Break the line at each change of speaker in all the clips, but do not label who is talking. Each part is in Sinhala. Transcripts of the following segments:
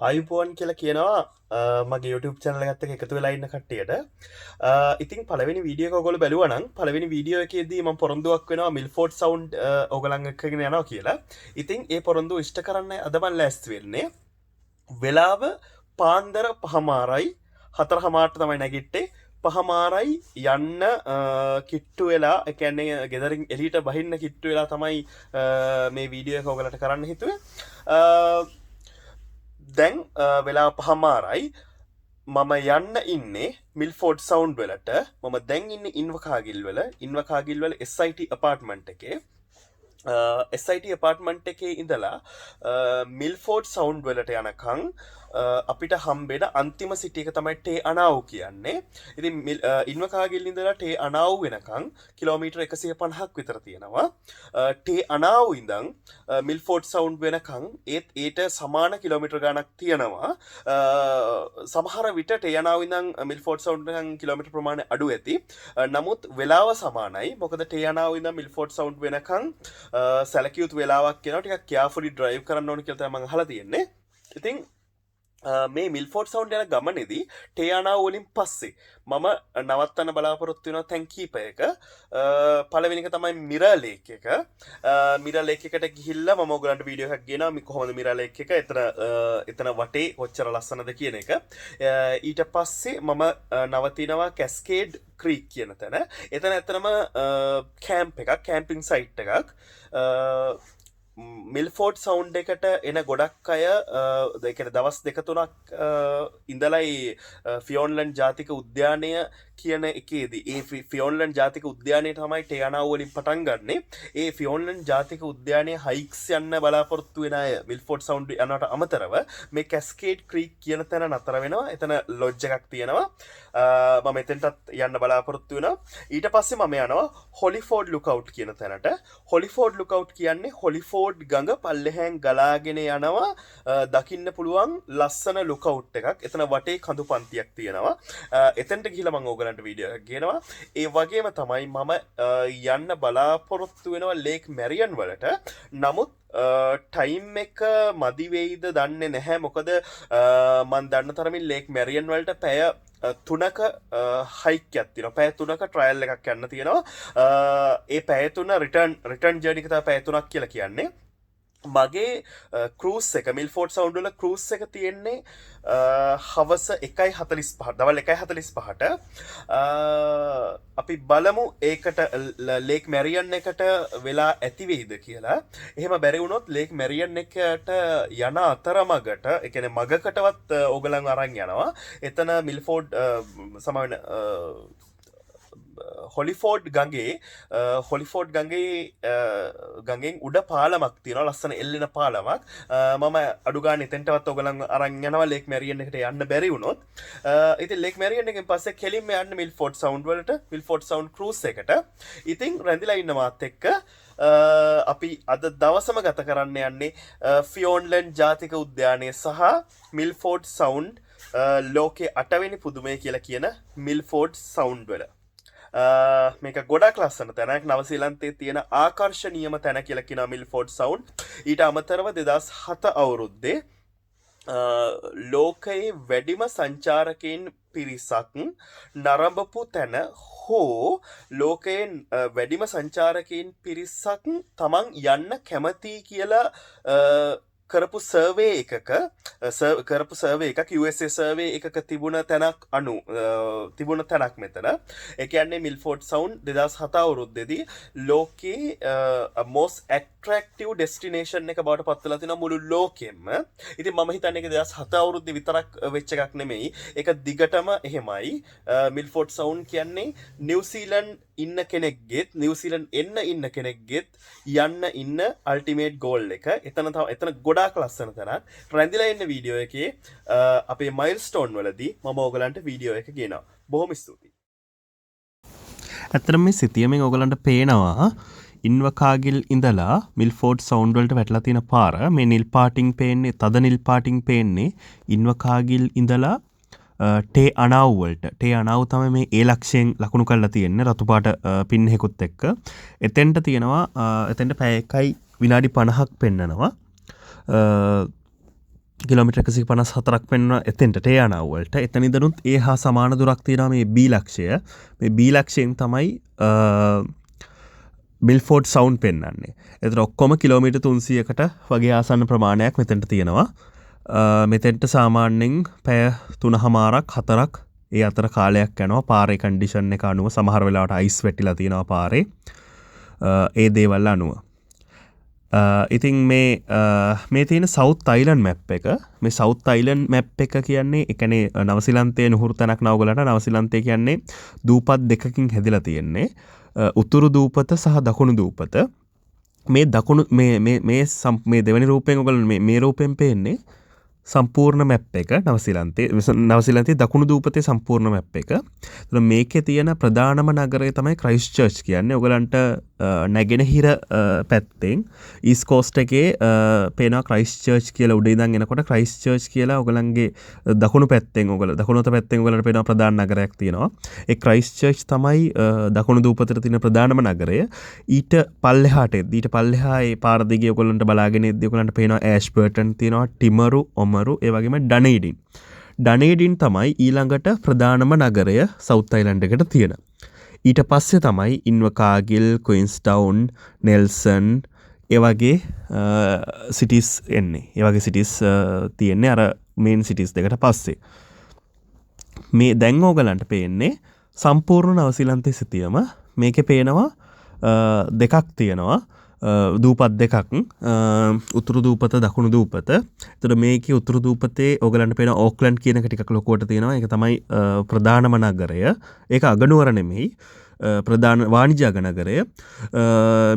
අයිපුවන් කියලා කියනවා මගේ YouTube channel එකත් එක්ක එකතු වෙලා ඉන්න කට්ටියට. ඉතින් පළවෙනි වීඩියෝ එක ඔයගොල්ලෝ බැලුවා නම් පළවෙනි වීඩියෝ එකේදී මම පොරොන්දුවක් වෙනවා මිල්ෆෝඩ් සවුන්ඩ් ඔයගලන් එක්කගෙන යනවා කියලා. ඉතින් ඒ පොරොන්දුව ඉෂ්ට කරන්න අද මම ලෑස්ති වෙන්නේ. වෙලාව පාන්දර 5:00යි 4:00ට තමයි නැගිට්ටේ. 5:00යි යන්න කිට්ටු වෙලා ඒ කියන්නේ ගෙදරින් එළියට බහින්න කිට්ටු වෙලා තමයි මේ වීඩියෝ එක ඔයගලට කරන්න හිතුවේ. දැන් වෙලා 5:00යි මම යන්න ඉන්නේ මිල්ෆෝඩ් සවුන්ඩ් වලට. මම දැන් ඉන්නේ ඉන්වකාගිල් වල SIT apartment එකේ. SIT apartment එකේ ඉඳලා මිල්ෆෝඩ් සවුන්ඩ් වලට යනකම් අපිට හම්බෙන අන්තිම සිටි එක තමයි ටේ අනාව් කියන්නේ. ඉතින් ඉන්වකාගිල් ඉඳලා ටේ අනාව් වෙනකම් කිලෝමීටර් 150ක් විතර තියෙනවා. ටේ අනාව් ඉඳන් මිල්ෆෝඩ් සවුන්ඩ් වෙනකම් ඒට සමාන කිලෝමීටර් ගණක් තියෙනවා. සමහර විට ටේ අනාව් ඉඳන් මිල්ෆෝඩ් සවුන්ඩ් වෙනකම් කිලෝමීටර් ප්‍රමාණය අඩු ඇති. නමුත් වෙලාව සමානයි. මොකද ටේ අනාව් ඉඳන් මිල්ෆෝඩ් සවුන්ඩ් වෙනකම් සැලකියුතු වෙලාවක් යනවා. ටිකක් කෙයාෆුලි ඩ්‍රයිව් කරන්න ඕන කියලා තමයි මම අහලා තියෙන්නේ. ඉතින් මේ මිල්ෆෝඩ් සවුන්ඩ් යන ගමනේදී ටේ අනාව් වලින් පස්සේ මම නවත්තන්න බලාපොරොත්තු වෙනවා තැන් කීපයක. පළවෙනි එක තමයි මිරර් ලේක් එක. මිරර් ලේක් එකට ගිහිල්ලා මම ඔයගලන්ට වීඩියෝ එකක් ගෙනා මේ කොහොමද මිරර් ලේක් එක එතන වටේ කොච්චර ලස්සනද කියන එක. ඊට පස්සේ මම නවතිනවා කැස්කේඩ් ක්‍රීක් කියන තැන. එතන ඇත්තටම කැම්ප් එකක්, කැම්පින් සයිට් එකක්. මිල්ෆෝඩ් සවුන්ඩ් එකට එන ගොඩක් අය දවස් 2-3ක් ඉඳලයි ෆියෝන්ලන්ඩ් ජාතික උද්‍යානය කියන එකේදී ඒ ෆියෝන්ලන්ඩ් ජාතික උද්‍යානය තමයි ටේ අනාව් වලින් පටන් ගන්නෙ. ඒ ෆියෝන්ලන්ඩ් ජාතික උද්‍යානයේ හයික්ස් යන්න බලාපොරොත්තු වෙන අය මිල්ෆෝඩ් සවුන්ඩ් යනවට අමතරව මේ කැස්කේඩ් ක්‍රීක් කියන තැන නතර වෙනවා. එතන ලොජ් එකක් තියෙනවා. මම එතනටත් යන්න බලාපොරොත්තු වෙනවා. ඊට පස්සේ මම යනවා හොලිෆෝඩ් ලුකවුට් කියන තැනට. හොලිෆෝඩ් ලුකවුට් කියන්නේ හොලිෆෝඩ් ගඟ පල්ලෙහැන් ගලාගෙන යනවා දකින්න පුළුවන් ලස්සන ලුකවුට් එකක්. එතන වටේ කඳු පන්තියක් තියෙනවා. එතනට ගිහිල්ලා මම ඕගලන්ට වීඩියෝ එකක් ගේනවා. ඒ වගේම තමයි මම යන්න බලාපොරොත්තු වෙනවා ලේක් මැරියන් වලට. නමුත් ටයිම් එක මදි වෙයිද දන්නේ නැහැ. මොකද මම දන්න තරමින් ලේක් මැරියන් වලට පැය 3ක හයික් එකක් තියෙනවා. පැය 3ක ට්‍රයල් එකක් යන්න තියෙනවා. ඒ පැය 3 රිටර්න් ජර්නි එක තමයි පැය 3ක් කියලා කියන්නේ. මගේ ක්‍රූස් එක මිල්ෆෝඩ් සවුන්ඩ් වල ක්‍රූස් එක තියෙන්නේ හවස 1:45 දවල් 1:45ට. අපි බලමු ඒකට ලේක් මැරියන් එකට වෙලා ඇති වෙයිද කියලා. එහෙම බැරි වුණොත් ලේක් මැරියන් එකට යන අතරමඟට ඒ කියන්නේ මගකටවත් ඕගලන් අරන් යනවා. එතන මිල්ෆෝඩ් සමහර හොලිෆෝඩ් ගඟෙන් උඩ පාලමක් තියෙනවා. ලස්සන එල්ලෙන පාලමක්. මම අඩු ගානේ එතෙන්ටවත් ඔයගලන් අරන් යනවා ලේක් මැරියන් එකට යන්න බැරි වුණොත්. ඉතින් ලේක් මැරියන් එකෙන් පස්සේ කෙලින්ම යන්න මිල්ෆෝඩ් සවුන්ඩ් වලට, මිල්ෆෝඩ් සවුන්ඩ් ක්‍රූස් එකට. ඉතින් රැඳිලා ඉන්න මාත් එක්ක අපි අද දවසම ගත කරන්න යන්නේ ෆියෝන්ලන්ඩ් ජාතික උද්‍යානය සහ මිල්ෆෝඩ් සවුන්ඩ් ලෝකේ 8 වෙනි පුදුමය කියලා කියන මිල්ෆෝඩ් සවුන්ඩ් වල. මේක ගොඩක් ලස්සන තැනක්. නවසීලන්තයේ තියෙන ආකර්ශනීයම තැන කියලා කියනවා මිල්ෆෝඩ් සවුන්ඩ්. ඊට අමතරව 2007 අවුරුද්දේ ලෝකයේ වැඩිම සංචාරකයන් පිරිසක් නරඹපු තැන හෝ ලෝකයේ වැඩිම සංචාරකයන් පිරිසක් තමන් යන්න කැමති කියලා කරපු සර්වේ එකක USA සර්වේ එකක තිබුණ තැනක් මෙතන. ඒ කියන්නේ මිල්ෆෝඩ් සවුන්ඩ් 2007 අවුරුද්දේදී ලෝකේ most attractive destination එක බවට පත් වෙලා තිනවා මුළු ලෝකෙම. ඉතින් මම හිතන්නේ ඒක 2007 අවුරුද්දේ විතරක් වෙච්ච එකක් නෙමෙයි. ඒක දිගටම එහෙමයි. මිල්ෆෝඩ් සවුන්ඩ් කියන්නේ නිව්සීලන්ඩ් ඉන්න කෙනෙක්ගෙත් නිව්සීලන්ඩ් ඉන්න කෙනෙක්ගෙත් යන්න අල්ටිමේට් ගෝල් එක. එතන ගොඩාක් ලස්සන තැනක්. රැඳිලා ඉන්න වීඩියෝ එකේ අපේ මයිල්ස්ටෝන් වලදී මම ඕගලන්ට වීඩියෝ එක ගෙනවා. බොහොම ස්තුතියි.
ඇත්තටම මේ සිතියමෙන් ඕගලන්ට පේනවා ඉන්වකාගිල් ඉඳලා මිල්ෆෝඩ් සවුන්ඩ් වලට වැටලා තියෙන පාර. මේ නිල් පාටින් පේන්නේ, තද නිල් පාටින් පේන්නේ ඉන්වකාගිල් ඉඳලා ටේ අනාව් වලට. ටේ අනාව් තමයි මේ ඒ ලක්ෂයෙන් ලකුණු කරලා තියෙන්නේ රතු පාට පින් එකකුත් එක්ක. එතෙන්ට තියෙනවා එතෙන්ට පැය 1යි විනාඩි 50ක් පෙන්නනවා. කිලෝමීටර් 154ක් වෙන්න එතෙන්ට ටේයානාවලට. එතනින්දනුත් ඒ හා සමාන දුරක් තියෙනවා මේ B ලක්ෂය. මේ B ලක්ෂයෙන් තමයි මිල්ෆෝඩ් සවුන්ඩ් පෙන්වන්නේ. එතන ඔක්කොම කිලෝමීටර් 300කට වගේ ආසන්න ප්‍රමාණයක් මෙතෙන්ට තියෙනවා. මෙතෙන්ට සාමාන්‍යයෙන් පැය 3මාරක් 4ක් ඒ අතර කාලයක් යනවා. පාරේ කන්ඩිෂන් එක අනුව සමහර වෙලාවට අයිස් වැටිලා තියෙනවා පාරේ. ඒ දේවල් අනුව. ඉතින් මේ තියෙන සවුත් අයිලන්ඩ් මැප් එක. මේ සවුත් අයිලන්ඩ් මැප් එක කියන්නේ ඒ කියන්නේ නවසීලන්තයේ නුහුරු තැනක් නවගලට. නවසීලන්තය කියන්නේ දූපත් දෙකකින් හැදිලා තියෙන්නේ. උතුරු දූපත සහ දකුණු දූපත. මේ දකුණු මේ දෙවැනි රූපයෙන් ඔයගොල්ලෝ මේ රූපයෙන් පේන්නේ සම්පූර්ණ මැප් එක. නවසීලන්තයේ දකුණු දූපතේ සම්පූර්ණ මැප් එක. එතන මේකේ තියෙන ප්‍රධානම නගරය තමයි ක්‍රයිස්ට් චර්ච් කියන්නේ. ඔයගලන්ට නැගෙනහිර පැත්තෙන් ඊස්ට් කෝස්ට් එකේ පේනවා ක්‍රයිස්ට් චර්ච් කියලා උඩ ඉඳන් එනකොට ක්‍රයිස්ට් චර්ච් කියලා ඔයගලන්ගේ දකුණු පැත්තෙන් දකුණු අත පැත්තෙන් ඔයගලන්ට පේනවා ප්‍රධාන නගරයක් තියෙනවා. ඒ ක්‍රයිස්ට් චර්ච් තමයි දකුණු දූපතේ තියෙන ප්‍රධානම නගරය. ඊට පල්ලෙහා ඒ පාර දිගේ ඔයගලන්ට බලාගෙන ඉද්දී ඔයගලන්ට පේනවා ඇෂ්බර්ටන් තියෙනවා, ටිමරු, ඔමරු, ඒ වගේම ඩනේඩින්. ඩනේඩින් තමයි ඊළඟට ප්‍රධානම නගරය සවුත් අයිලන්ඩ් එකට තියෙන. ඊට පස්සේ තමයි ඉන්වකාගිල්, ක්වීන්ස්ටවුන්, නෙල්සන් ඒ වගේ සිටිස් එන්නේ. ඒ වගේ සිටිස් තියෙන්නේ අර මේන් සිටිස් දෙකට පස්සේ. මේ දැන් ඕගලන්ට පේන්නේ සම්පූර්ණ නවසීලන්තයේ සිටියම මේකේ පේනවා දෙකක් තියෙනවා. දූපත් දෙකක්, උතුරු දූපත, දකුණු දූපත. එතකොට මේකේ උතුරු දූපතේ ඔයගලන්ට පේන ඕක්ලන්ඩ් කියන එක ටිකක් ලොකුවට තියෙනවා. ඒක තමයි ප්‍රධානම නගරය. ඒක අගනුවර නෙමෙයි. ප්‍රධාන වාණිජ්‍ය නගරය.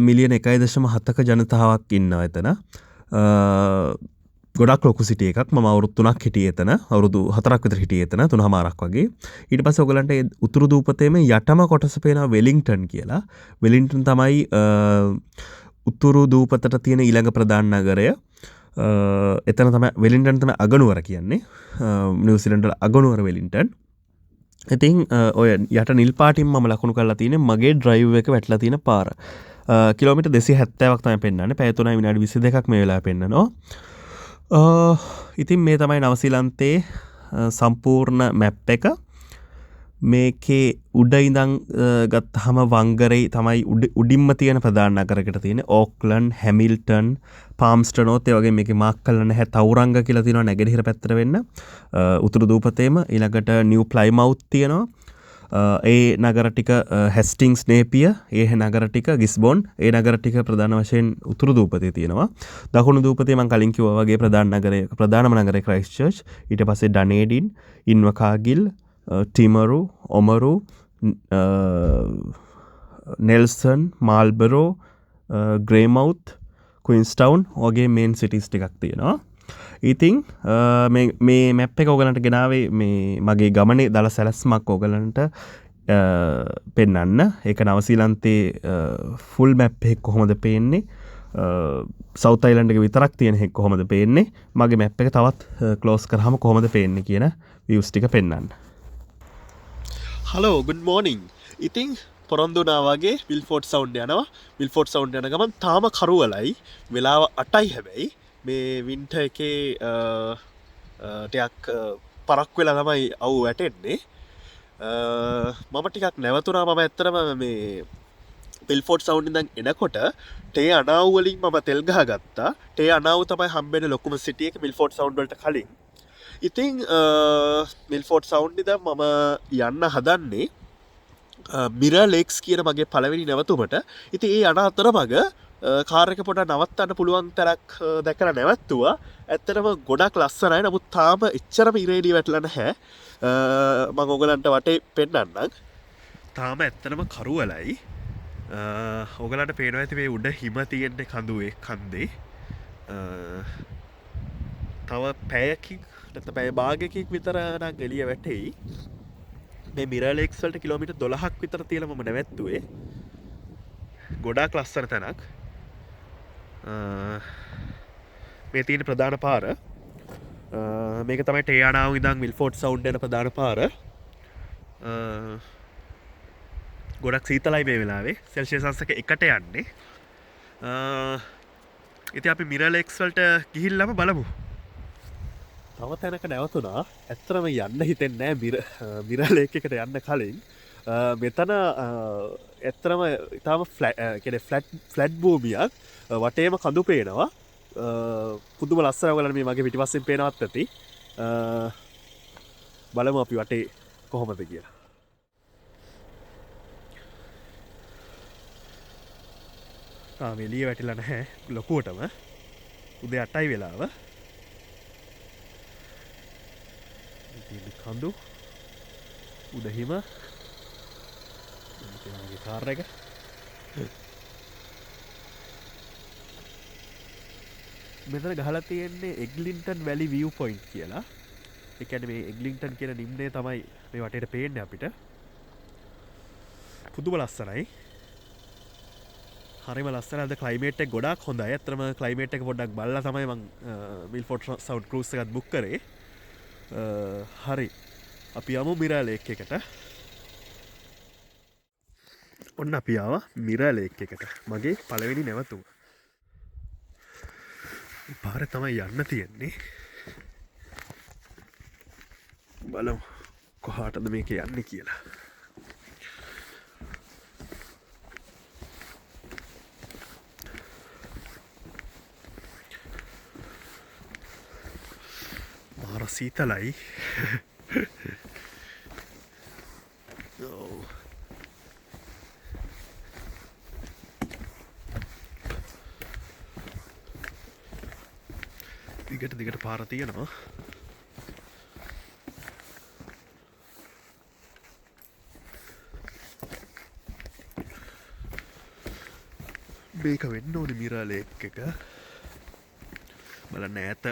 මිලියන 1.7ක ජනතාවක් ඉන්නවා එතන. ගොඩක් ලොකු සිටි එකක්. මම අවුරුදු 3ක් හිටියේ එතන. අවුරුදු 4ක් විතර හිටියේ එතන. 3මාරක් වගේ. ඊට පස්සේ ඔයගලන්ට ඒ උතුරු දූපතේම යටම කොටස පේනවා වෙලින්ටන් කියලා. වෙලින්ටන් තමයි උතුරු දූපතට තියෙන ඊළඟ ප්‍රධාන නගරය. එතන තමයි වෙලින්ටන් තමයි අගනුවර කියන්නේ. නිව්සීලන්ත අගනුවර වෙලින්ටන්. ඉතින් ඔය යට නිල් පාටින් මම ලකුණු කරලා තියෙන්නේ මගේ ඩ්‍රයිව් එක වැටලා තියෙන පාර. කිලෝමීටර් 270ක් තමයි පෙන්නන්නේ. පැය 3යි විනාඩි 22ක් මේ වෙලාවේ පෙන්නනවා. ඉතින් මේ තමයි නවසීලන්තයේ සම්පූර්ණ මැප් එක. මේකේ උඩ ඉඳන් ගත්තහම වංගරේ තමයි උඩින්ම තියෙන ප්‍රධාන නගරයකට තියෙන්නේ. ඕක්ලන්ඩ්, හැමිල්ටන්, පාම්ස්ටනෝත් ඒ වගේ මේකේ මාක් කරලා නැහැ. තවුරංග කියලා තියෙනවා නැගෙනහිර පැත්තට වෙන්න. උතුරු දූපතේම ඊළඟට නිව් ප්ලයිමවුත් තියෙනවා. ඒ නගර ටික හැස්ටින්ග්ස්, නේපිය, ඒ නගර ටික ගිස්බොන්, ඒ නගර ටික ප්‍රධාන වශයෙන් උතුරු දූපතේ තියෙනවා. දකුණු දූපතේ මම කලින් කිව්වා වගේ ප්‍රධානම නගරය ක්‍රයිස්ට් චර්ච්. ඊට පස්සේ ඩනේඩින්, ඉන්වකාගිල්, ටිමරු, ඔමරු, නෙල්සන්, මාල්බරෝ, ග්‍රේමවුත්, ක්වීන්ස්ටවුන් වගේ මේන් සිටිස් ටිකක් තියෙනවා. ඉතින් මේ මැප් එක ඔයගලන්ට ගෙනාවේ මේ මගේ ගමනේ දල සැලැස්මක් ඔයගලන්ට පෙන්වන්න. ඒක නවසීලන්තයේ ෆුල් මැප් එක කොහොමද පේන්නේ, සවුත් අයිලන්ඩ් එක විතරක් තියෙන එක කොහොමද පේන්නේ, මගේ මැප් එක තවත් ක්ලෝස් කරාම කොහොමද පේන්නේ කියන views ටික පෙන්වන්න.
Hello good morning. ඉතින් පොරොන්දුනා වගේ මිල්ෆෝඩ් සවුන්ඩ් යනවා. මිල්ෆෝඩ් සවුන්ඩ් යන ගමන් තාම කරුවලයි. වෙලාව 8යි හැබැයි. මේ වින්ටර් එකේ ටිකක් පරක් වෙලා තමයි අවු වැටෙන්නේ. මම ටිකක් නැවතුණා. මම ඇත්තටම මේ මිල්ෆෝඩ් සවුන්ඩ් ඉඳන් එනකොට ටේ අනාව් වලින් මම තෙල් ගහගත්තා. ටේ අනාව් තමයි හම්බෙන්නේ ලොකුම සිටි එක මිල්ෆෝඩ් සවුන්ඩ් වලට කලින්. ඉතින් මිල්ෆෝඩ් සවුන්ඩ් ඉඳන් මම යන්න හදන්නේ මිරර් ලේක්ස් කියන මගේ පළවෙනි නැවතුමට. ඉතින් ඒ යන අතරමඟ කාර් එක පොඩ නවත්තන්න පුළුවන් තරක් දැකලා නැවැත්තුවා. ඇත්තටම ගොඩක් ලස්සනයි. නමුත් තාම එච්චරම ඉරේඩි වැටලා නැහැ. මම ඔයගලන්ට වටේ පෙන්නන්නම්. තාම ඇත්තටම කරුවලයි. ඔයගලන්ට පේනවා ඇති මේ උඩ හිම තියෙන්නේ කන්දේ. තව පැයකින් නැත්නම් පැය භාගයකින් විතර නම් එළිය වැටෙයි. මේ මිරර් ලේක්ස් වලට කිලෝමීටර් 12ක් විතර තියලා මම නැවැත්තුවේ. ගොඩාක් ලස්සන තැනක්. මේ තියෙන ප්‍රධාන පාර. මේක තමයි ටේයානාව ඉඳන් මිල්ෆෝඩ් සවුන්ඩ් යන ප්‍රධාන පාර. ගොඩක් සීතලයි මේ වෙලාවේ. සෙල්සියස් අංශක 1ට යන්නේ. ඉතින් අපි මිරර් ලේක්ස් වලට ගිහිල්ලාම බලමු.
තව තැනක නැවතුනා ඇත්තරම යන්න හිතෙන්නේ මිරලේක එකට යන්න කලින් මෙතන ඇත්තරම ඉතාම කෙන ෆලට් බූමියක් වටේම කඳු පේනවා පුදුම ලස්සන වලන මේ මගේ පිටිපස්සෙන් පේනවත් ඇති බලමු අපි වටේ කොහොමද කියලා තාම එළිය වැටිලා නැහැ ලොකුවටම උදේ 8යි වෙලාව කඳු උදහිම කාර් එක මෙතන ගහලා තියෙන්නේ එග්ලින්ටන් වැලි විව් පොයින්ට් කියලා ඒ කියන්නේ මේ එග්ලින්ටන් කියන නිම්නය තමයි මේ වටේට පේන්නේ අපිට පුදුම ලස්සනයි හරිම ලස්සන අද ක්ලයිමේට් එක ගොඩාක් හොඳයි අත්‍තරම ක්ලයිමේට් එක පොඩ්ඩක් බලලා තමයි මම මිල්ෆෝඩ් සවුන්ඩ් ක්‍රූස් එකත් බුක් කරේ හරි අපි යමු මිරා ලේක් එකට ඔන්න අපි ආවා මිරා ලේක් එකට මගේ පළවෙනි නැවතුම පාර තමයි යන්න තියෙන්නේ බලමු කොහාටද මේක යන්නේ කියලා මාර සීතලයි දිගට පාර තියෙනවා මේක වෙන්න ඕනි මිරා ලේක් එක බලන්න ඈත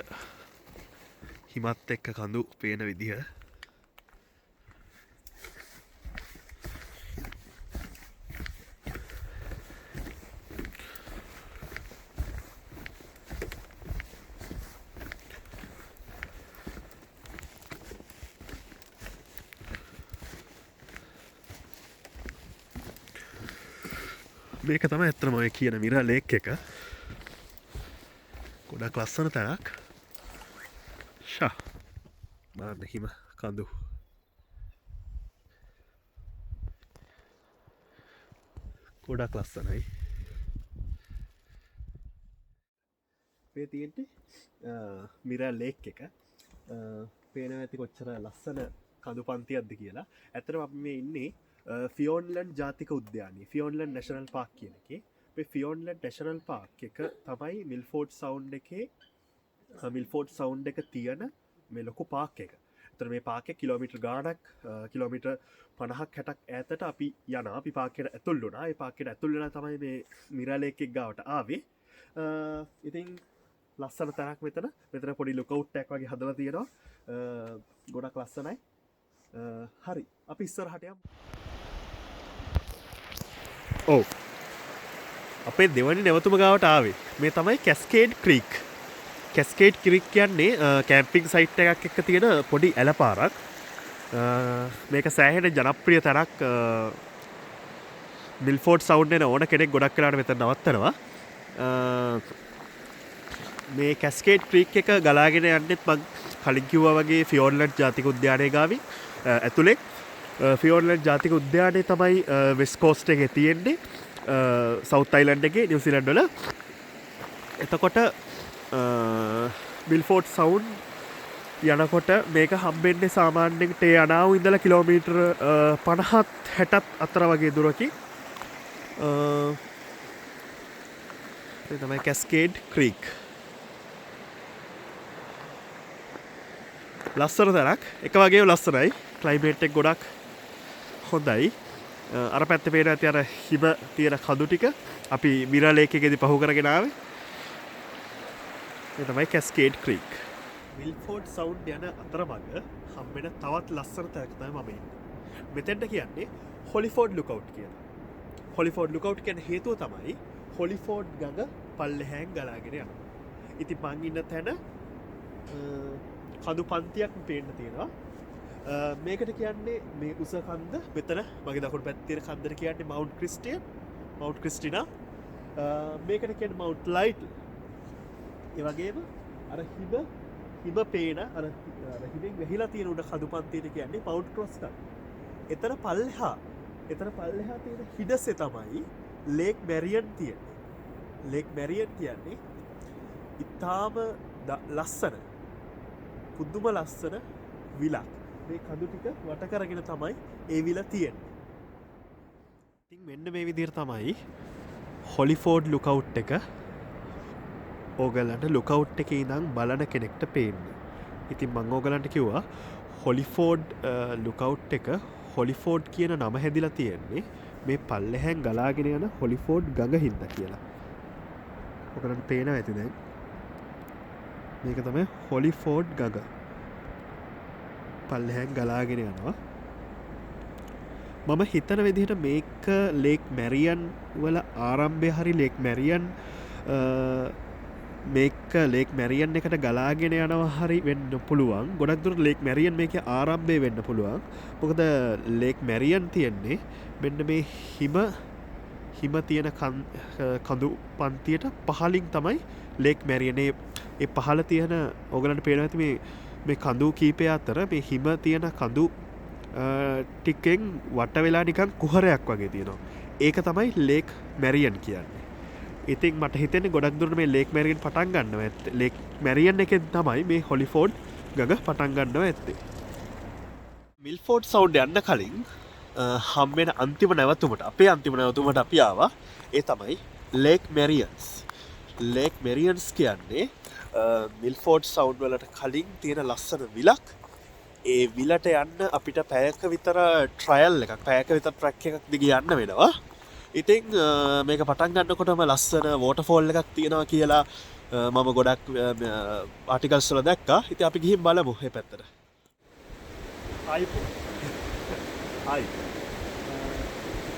හිමත් එක්ක කඳු පේන විදිහ මේක තමයි ඇත්තටම ඔය කියන මිරා ලේක් එක ගොඩක් ලස්සන තැනක් ෂා බලන්න හිම කඳු ගොඩක් ලස්සනයි මේ තියෙන්නේ මිරා ලේක් එක පේනවා ඇති කොච්චර ලස්සන කඳු පන්තියක්ද කියලා ඇත්තටම අපි මේ ඉන්නේ ෆියෝන්ලන්ඩ් ජාතික උද්‍යානයේ ෆියෝන්ලන්ඩ් නැෂනල් පාර්ක් කියන එකේ මේ ෆියෝන්ලන්ඩ් නැෂනල් පාර්ක් එක තමයි මිල්ෆෝඩ් සවුන්ඩ් එකේ මිල්ෆෝඩ් සවුන්ඩ් එක තියෙන මේ ලොකු පාර්ක් එක. ඒතර මේ පාර්ක් එක කිලෝමීටර් ගාණක් කිලෝමීටර් 50ක් 60ක් ඈතට අපි යනවා. අපි පාර්ක් එකට ඇතුල් වුණා. ඒ පාර්ක් එකට ඇතුල් වෙලා තමයි මේ මිරා ලේක් එක ගාවට ආවේ. ඉතින් ලස්සන තැනක් මෙතන. මෙතන පොඩි ලුකවුට් එකක් වගේ හදලා තියෙනවා. ගොඩක් ලස්සනයි. හරි. අපි ඉස්සරහට යමු. ඔව් අපේ දෙවනි නැවතුම ගාවට ආවේ මේ තමයි කැස්කේඩ් ක්‍රීක් කැස්කේඩ් ක්‍රීක් කියන්නේ කැම්පිංగ్ සයිට් එකක් එක්ක තියෙන පොඩි ඇලපාරක් මේක සෑහෙන ජනප්‍රිය තැනක් මිල්ෆෝඩ් සවුන්ඩ් එන ඕන කෙනෙක් ගොඩක් වෙලාට මෙතන නවත්තනවා මේ කැස්කේඩ් ක්‍රීක් එක ගලාගෙන යන්නෙත් මං කලින් කිව්වා වගේ ෆියෝන්ලන්ඩ් ජාතික උද්‍යානය ගාවින් ඇතුලේ ෆියෝන්ලන්ඩ් ජාතික උද්‍යානය තමයි වෙස්ට් කෝස්ට් එකේ තියෙන්නේ සවුත් අයිලන්ඩ් එකේ නිව්සීලන්ඩ් වල එතකොට මිල්ෆෝඩ් සවුන්ඩ් යනකොට මේක හම්බෙන්නේ සාමාන්‍යයෙන් තේ අනාව ඉඳලා කිලෝමීටර් 50ත් 60ත් අතර වගේ දුරකින් ඒ තමයි කැස්කේඩ් ක්‍රීක් ලස්සන තැනක් එක වගේම ලස්සනයි ක්ලයිමේට් එක ගොඩක් හොඳයි අර පැත්තේ පේන ඇති අර හිම තියෙන කඳු ටික අපි මිරා ලේක් එකේදී පහු කරගෙන ආවේ මේ තමයි කැස්කේඩ් ක්‍රීක් මිල්ෆෝඩ් සවුන්ඩ් යන අතරමඟ හම්බෙන තවත් ලස්සන තැනක් තමයි මම ඉන්නේ මෙතෙන්ට කියන්නේ හොලිෆෝඩ් ලුකවුට් කියලා හොලිෆෝඩ් ලුකවුට් කියන හේතුව තමයි හොලිෆෝඩ් ගඟ පල්ලෙහාෙන් ගලාගෙන යනවා ඉතින් මං ඉන්න තැන කඳු පන්තියක් පේන්න තියෙනවා මේකට කියන්නේ මේ උස කන්ද මෙතන මගේ දකුණු පැත්තේ තියෙන කන්දට කියන්නේ මවුන්ට් ක්‍රිස්ටිනා මේකට කියන්නේ මවුන්ට් ලයිට් ඒ වගේම අර හිම
හිම පේන අර හිමෙන් වෙහිලා තියෙන උඩ කඳුපන්තියට කියන්නේ පවුඩ් ක්‍රොස් එකක්. එතන පල්ලෙහා තියෙන හිඩසේ තමයි ලේක් මැරියන් තියෙන්නේ. ලේක් මැරියන් කියන්නේ ඉතාම ලස්සන පුදුම ලස්සන විලක්. මේ කඳු ටික වට කරගෙන තමයි ඒ විල තියෙන්නේ. ඉතින් මෙන්න මේ විදිහට තමයි හොලිෆෝඩ් ලුකවුට් එක ඕගලන්ට ලුකවුට් එකේ ඉඳන් බලන කෙනෙක්ට පේන්නේ. ඉතින් මම ඕගලන්ට කිව්වා හොලිෆෝඩ් ලුකවුට් එක හොලිෆෝඩ් කියන නම හැදිලා තියෙන්නේ මේ පල්ලෙහෙන් ගලාගෙන යන හොලිෆෝඩ් ගඟ හින්දා කියලා. ඔයගලන්ට පේනවා ඇති දැන්. මේක තමයි හොලිෆෝඩ් ගඟ. පල්ලෙහෙන් ගලාගෙන යනවා. මම හිතන විදිහට මේක ලේක් මැරියන් වල ආරම්භය හරි ලේක් මැරියන් මේක ලේක් මැරියන් එකට ගලාගෙන යනවා හරි වෙන්න පුළුවන්. ගොඩක් දුරට ලේක් මැරියන් මේකේ ආරම්භය වෙන්න පුළුවන්. මොකද ලේක් මැරියන් තියෙන්නේ මෙන්න මේ හිම තියෙන කඳු පන්තියට පහලින් තමයි ලේක් මැරියන්. ඒ පහළ තියෙන ඕගලන්ට පේනවා ඇති මේ කඳු කීපය අතර මේ හිම තියෙන කඳු ටිකෙන් වට වෙලා නිකන් කුහරයක් වගේ තියෙනවා. ඒක තමයි ලේක් මැරියන් කියන්නේ. ඉතින් මට හිතෙන්නේ ගොඩක් දුරට මේ ලේක් මැරියන් පටන් ගන්නවා ඇත්තේ. ලේක් මැරියන් එකෙන් තමයි මේ හොලිෆෝඩ් ගඟ පටන් ගන්නවා ඇත්තේ. මිල්ෆෝඩ් සවුන්ඩ් යන්න කලින් හම්බෙන අන්තිම නැවතුමට අපේ අන්තිම නැවතුමට අපි ආවා. ඒ තමයි ලේක් මැරියන්ස්. ලේක් මැරියන්ස් කියන්නේ මිල්ෆෝඩ් සවුන්ඩ් වලට කලින් තියෙන ලස්සන විලක්. ඒ විලට යන්න අපිට පැයක විතර ට්‍රයල් එකක් පැයක විතර ට්‍රැක් එකක් දිගේ යන්න වෙනවා. ඉතින් මේක පටන් ගන්නකොටම ලස්සන වෝටර්ෆෝල් එකක් තියෙනවා කියලා මම ගොඩක් ආටිකල්ස් වල දැක්කා. ඉතින් අපි ගිහින් බලමු මේ පැත්තට. හයි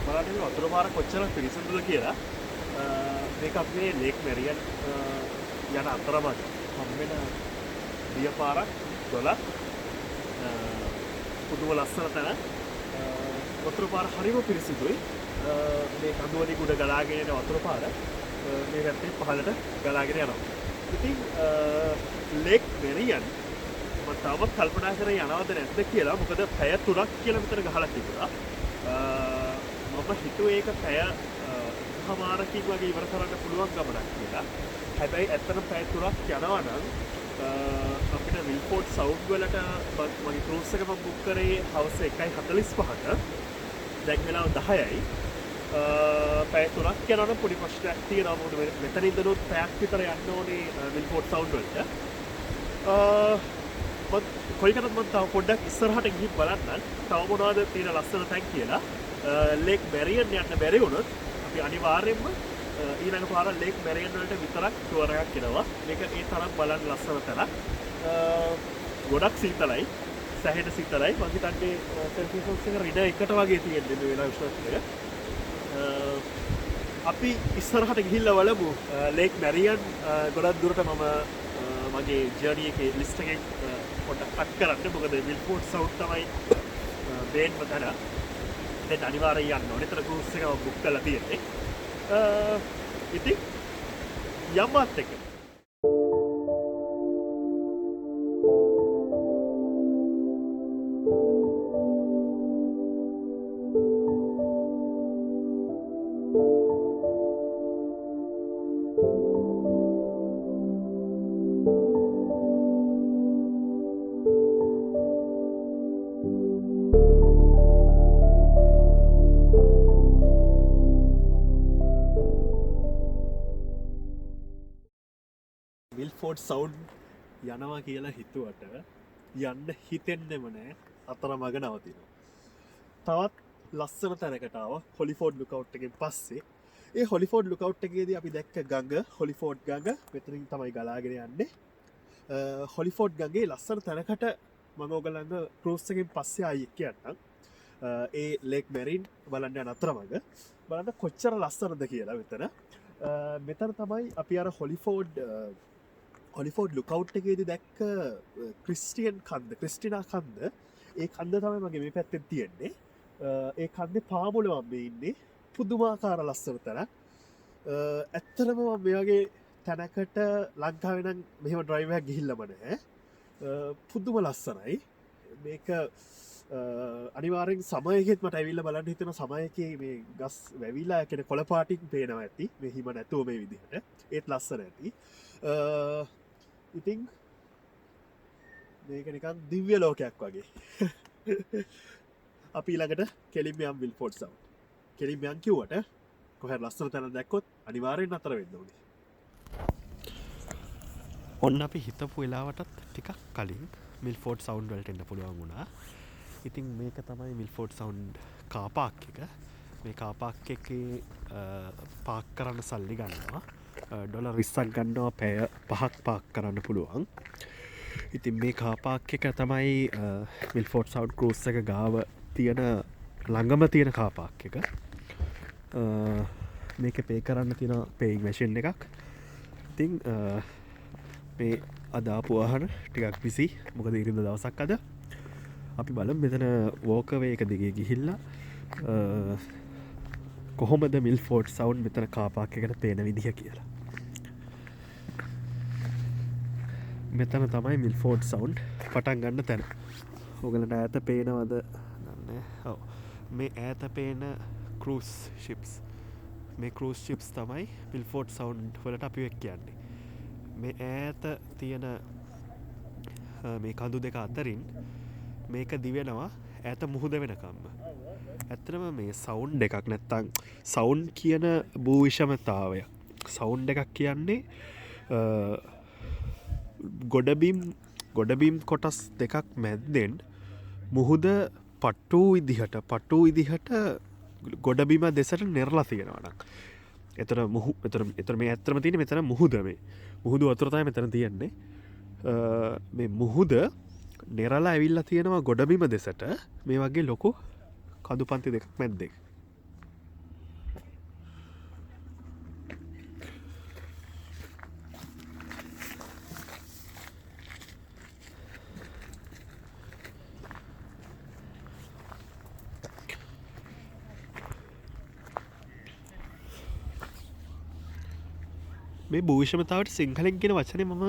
බලන්න වතුර පාර කොච්චර පිරිසිදුද කියලා. මේක අපේ ලේක් මැරියන් යන අතරමඟ හම්බෙන දිය පාරක් 12 පුදුම ලස්සන තැන. වතුර පාර හරිම පිරිසිදුයි. මේ කඳුවලින් උඩ ගලාගෙන යන වතුර පාර මේ පැත්තේ පහළට ගලාගෙන යනවා. ඉතින් ලේක් මැරියන් මම තාමත් කල්පනා කරේ යනවද නැද්ද කියලා. මොකද පැය 3ක් කියලා විතර ගහලා තිබුණා. මම හිතුවේ ඒක පැය එකමාරකින් වගේ ඉවර කරන්න පුළුවන් ගමනක් කියලා. හැබැයි ඇත්තටම පැය 3ක් යනවා නම් අපිට මිල්ෆෝඩ් සවුන්ඩ් වලට මගේ ක්‍රූස් එක මම බුක් කරේ හවස 1:45ට. දැන් වෙලාව 10යි. පැය 3ක් යනවනම් පොඩි ප්‍රශ්නයක් තියෙනවා. මොකද මෙතන ඉඳනොත් පැයක් විතර යන්න ඕනේ මිල්ෆෝඩ් සවුන්ඩ් වලට. කොයිකටත් මම තව පොඩ්ඩක් ඉස්සරහට ගිහින් බලන්නම් තව මොනවද තියෙන ලස්සන තැන් කියලා. ලේක් මැරියන් යන්න බැරි වුණොත් අපි අනිවාර්යයෙන්ම ඊළඟ පාර ලේක් මැරියන් වලට විතරක් ටුවර් එකක් යනවා. මේක ඒ තරම් බලන්න ලස්සන තැනක්. ගොඩක් සීතලයි. සැහෙන සීතලයි. මම හිතන්නේ සෙල්සියස් එක රිඩ 1ට වගේ තියෙන්නේ මේ වෙලාව උෂ්ණත්වය. අපි ඉස්සරහට ගිහිල්ලා බලමු ලේක් මැරියන්. ගොඩක් දුරට මම මගේ ජර්නි එකේ ලිස්ට් එකෙන් පොඩ්ඩක් කට් කරන්න. මොකද මිල්ෆෝඩ් සවුන්ඩ් තමයි මේන්ම තැන. දැන් අනිවාර්යයෙන් යන්න ඕනේ. ඒතර ක්‍රූස් එක මම බුක් කරලා තියෙන්නේ. ඉතින් යම්මත් එක මිල්ෆෝඩ් සවුන්ඩ් යනවා කියලා හිතුවට යන්න හිතෙන්නෙම නෑ. අතරමඟ නවතිනවා. තවත් ලස්සන තැනකට ආවා හොලිෆෝඩ් ලුකවුට් එකෙන් පස්සේ. ඒ හොලිෆෝඩ් ලුකවුට් එකේදී අපි දැක්ක ගඟ හොලිෆෝඩ් ගඟ මෙතනින් තමයි ගලාගෙන යන්නේ. හොලිෆෝඩ් ගඟේ ලස්සන තැනකට මම ඔයගලන්ට ක්‍රූස් එකෙන් පස්සේ ආයෙ කියන්නම්. ඒ ලේක් මැරින් බලන්න යන අතරමඟ බලන්න කොච්චර ලස්සනද කියලා මෙතන. මෙතන තමයි අපි අර හොලිෆෝඩ් ලුකවුට් එකේදී දැක්ක ක්‍රිස්ටිනා කන්ද. ඒ කන්ද තමයි මගේ මේ පැත්තෙන් තියෙන්නේ. ඒ කන්දේ පාමුල මම මේ ඉන්නේ. පුදුමාකාර ලස්සන තැනක්. ඇත්තටම මම මේ වගේ තැනකට ලංකාවේ නම් මෙහෙම ඩ්‍රයිව් එකක් ගිහිල්ලාම නැහැ.
පුද්දුම ලස්සනයි මේක අනිවාරෙන් සමයගෙත් මට ඇවිල්ල බලන්න හිතන සමයක මේ ගස් වැවිලා කෙන කොළපාටික් පේනවා ඇති මෙහිම නැතුව මේ විදිහට ඒත් ලස්සන ඇති ඉතිං මේක නිකන් දිව්‍ය ලෝකයක් වගේ අපි ළඟට කෙලිමියම් විල් ෆෝඩ් සවුන්ඩ් කෙලිමියම් කිව්වට කොහේ ලස්සන තැන දැක්කොත් අනිවාර්යෙන් අතර වෙන්න ඕනේ
ඔන්න අපි හිතපු වෙලාවටත් ටිකක් කලින් මිල්ෆෝඩ් සවුන්ඩ් වලට එන්න පුළුවන් වුණා. ඉතින් මේක තමයි මිල්ෆෝඩ් සවුන්ඩ් කාපාක් එක. මේ කාපාක් එකේ පාක් කරන්න සල්ලි ගන්නවා. ඩොලර් 20ක් ගන්නවා පැය 5ක් පාක් කරන්න පුළුවන්. ඉතින් මේ කාපාක් එක තමයි මිල්ෆෝඩ් සවුන්ඩ් ක්‍රූස් එක ගාව තියෙන ළඟම තියෙන කාපාක් එක. මේක පේ කරන්න තියෙන පේයින් මැෂින් එකක්. ඉතින් මේ අදාපු ආහන ටිකක් විසි මොකද ඉරිඳ දවසක් අද අපි බලම් මෙතන වෝකවේ එක දිගේ ගිහිල්ලා කොහොමද මිල්ෆෝඩ් සවුන්ඩ් මෙතන කාපාක් එකට පේන විදිහ කියලා මෙතන තමයි මිල්ෆෝඩ් සවුන්ඩ් පටන් ගන්න තැන ඔගලට ඈත පේනවද මේ ඈත පේන කරූස් ශිප්ස් මේ කරූස් ශිප්ස් තමයි මිල්ෆෝඩ් සවුන්ඩ් වලට අපි වෙක් කියන්නේ මේ ඈත තියෙන මේ කඳු දෙක අතරින් මේක දිවෙනවා ඈත මුහුද වෙනකම්ම ඇත්තටම මේ සවුන්ඩ් එකක් නැත්තං සවුන්් කියන භූවිෂමතාවය සවුන්් එකක් කියන්නේ ගොඩබිම් කොටස් දෙකක් මැද්දෙන් මුහුද පට්ටු විදිහට ගොඩබිම දෙසට නෙරලා තියෙනවනක් එතර එතර මේ ඇත්‍රම තියෙන මෙතන මුහුද මේ මුහුදු අතුරතයි මෙතන තියෙන්නේ මේ මුහුද නෙරලා ඇවිල්ලා තියෙනවා ගොඩබිම දෙසට මේ වගේ ලොකු කඳු පන්ති දෙකක් මැද්දෙක් මේ භූෂමතාවට සිංහලෙන් කියෙන වචනය මම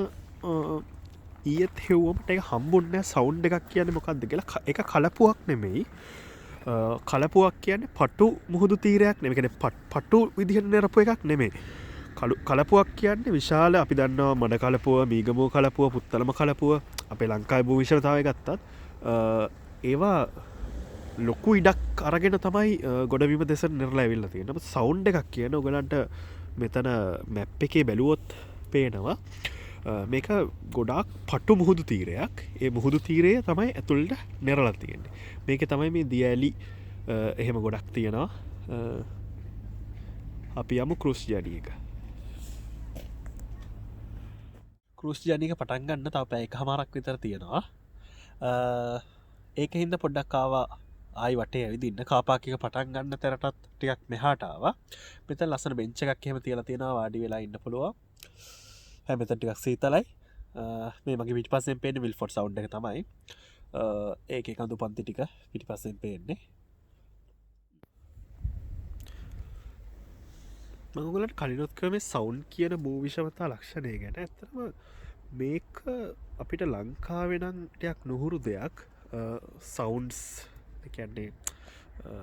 ඊත් හෙව්වමට එක හම්බුන්න සවුන්් එකක් කියන්න මොකක්ද කියලා එක කලපුවක් නෙමෙයි කලපුවක් කියන්නේ පටු මුහුදු තීරයක් නෙමකෙන පට්ටු විදිහට නිරපු එකක් නෙමේ කලපුවක් කියන්නේ විශාල අපි දන්නවා මඩ කලපුව මීගමෝ කලපුව පුත්තලම කලපුව අපේ ලංකායි භූවිෂමතාවය ගත්තත් ඒවා ලොකු ඉඩක් අරගෙන තමයි ගොඩවිම දෙස නිර්ලා ඇවිල්ල තියෙන සවුන්් එකක් කියන ඔගලන්ට මෙතන මැප් එකේ බැලුවොත් පේනවා මේක ගොඩක් පට්ටු මුහුදු තීරයක් ඒ මුහුදු තීරය තමයි ඇතුළට නෙරලත් තියෙන්නේ මේක තමයි මේ දියඇලි එහෙම ගොඩක් තියෙනවා අපි යමු කෘස් ජනීක කෘස් ජනීක පටන්ගන්න තාව පැය එක හමාරක් විතර තියෙනවා ඒක හින්ද පොඩ්ඩක්කාවා ආයි වටේ ඇවිදින්න කාපාකික පටන් ගන්න තැරටත් ටිකක් මෙහාටාව මෙත ලස්සන බෙංච එකක් එහෙම තියලා තියෙනවා වාඩි වෙලා ඉන්න පුළුවන් හැමත ටිකක් සීතලයි මේ මගේ පිටිපස්සෙන් පේන්නේ මිල්ෆෝඩ් සවුන්ඩ් එක තමයි ඒක කඳු පන්ති ටික පිටිපස්සෙන් පේන්නේ මම ඔයගලන්ට කලිනුත් ක්‍රමේ සවුන්ඩ් කියන භූවිෂමතා ලක්ෂණය ගැන ඇත්තටම මේක අපිට ලංකාවේ නම් ටිකක් නුහුරු දෙයක් සවුන්ඩ්ස් කියන්නේ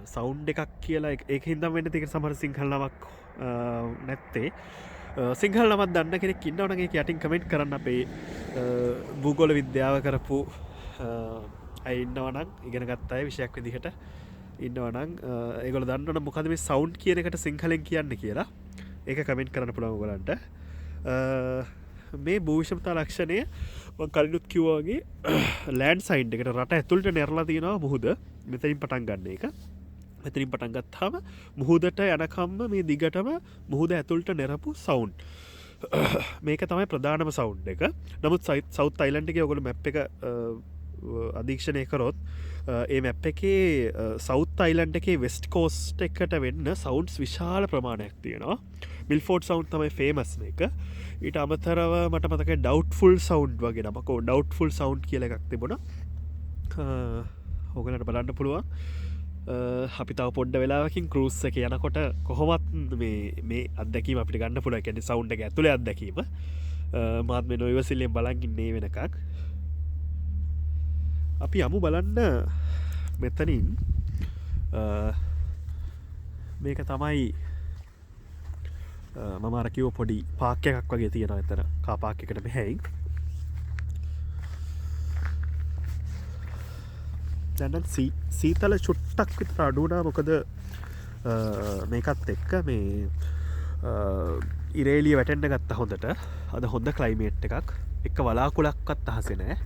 සවුන්් එකක් කියලා ඒක හිදම් වෙන්න තික සමර සිංහල්ලමක් නැත්තේ සිංහල් නමත් දන්න කෙනෙක් ඉන්නවනගේ යටින් කමෙන්ට් කරන්න අපේ භූගොල විද්‍යාව කරපු අයින්නවනක් ඉගෙන ගත්තාය විෂයක් විදිහට ඉන්නවනං ඒගොල දන්නන මොකද මේ සවුන්් කියන එකට සිංහලෙන් කියන්න කියලා ඒක කමෙන්ට් කරන්න පුළවගලන්ට මේ භූෂමතා ලක්ෂණය කලිනුත් කිව්වාගේ ලෑන්් සයින්් එකට රට ඇතුළට නැරලා තියෙනවා මුහුද මෙතරින් පටන් ගන්න එක මෙතරින් පටන් ගත්තාම මුහුදට යනකම්ම මේ දිගටම මුහුද ඇතුළට නෙරපු සවුන්් මේක තමයි ප්‍රධානම සවුන්් එක නමුත් සෞත් අයිලන්ඩ් එක ඔගොල මැප් එක අධීක්ෂණය කරොත් ඒ මැප් එකේ සෞත් අයිලන්ඩ් එකේ වෙස්ට් කෝස්ට් එකට වෙන්න සවුන්ස් විශාල ප්‍රමාණයක් තියෙනවා මිල්ෆෝඩ් සවුන්් තමයි ෆේමස් එක ඊට අමතරව මට මතක ඩව්ෆුල් සවුන්් වගේ නමකෝ ඩව්ෆුල් සවුන්් කියල එකක් තිබුණ හෝගලට බලන්න පුළුවන් අපි තව පොඩ්ඩ වෙලාකින් කරුස්ස එක යනකොට කොහොමත් මේ අදකීම අපිට ගන්න පුළ කැන සවුන්් එක ඇතුළ අදකීම මාත් මේ නොයිවසිල්ලෙන් බලගින්නේ වෙනකක් අපි යමු බලන්න මෙතනින් මේක තමයි මම අර කිව්ව පොඩි පාක් එකක් වගේ තියෙනවා එතන කා පාක් එකට මෙහෙයි දැන් සීතල චුට්ටක් විතර අඩු වුණා මොකද මේකත් එක්ක මේ ඉරේලිය වැටෙන්න ගත්ත හොඳට අද හොඳ ක්ලයිමේට් එකක් එක වලාකුලක්වත් අහසේ නෑ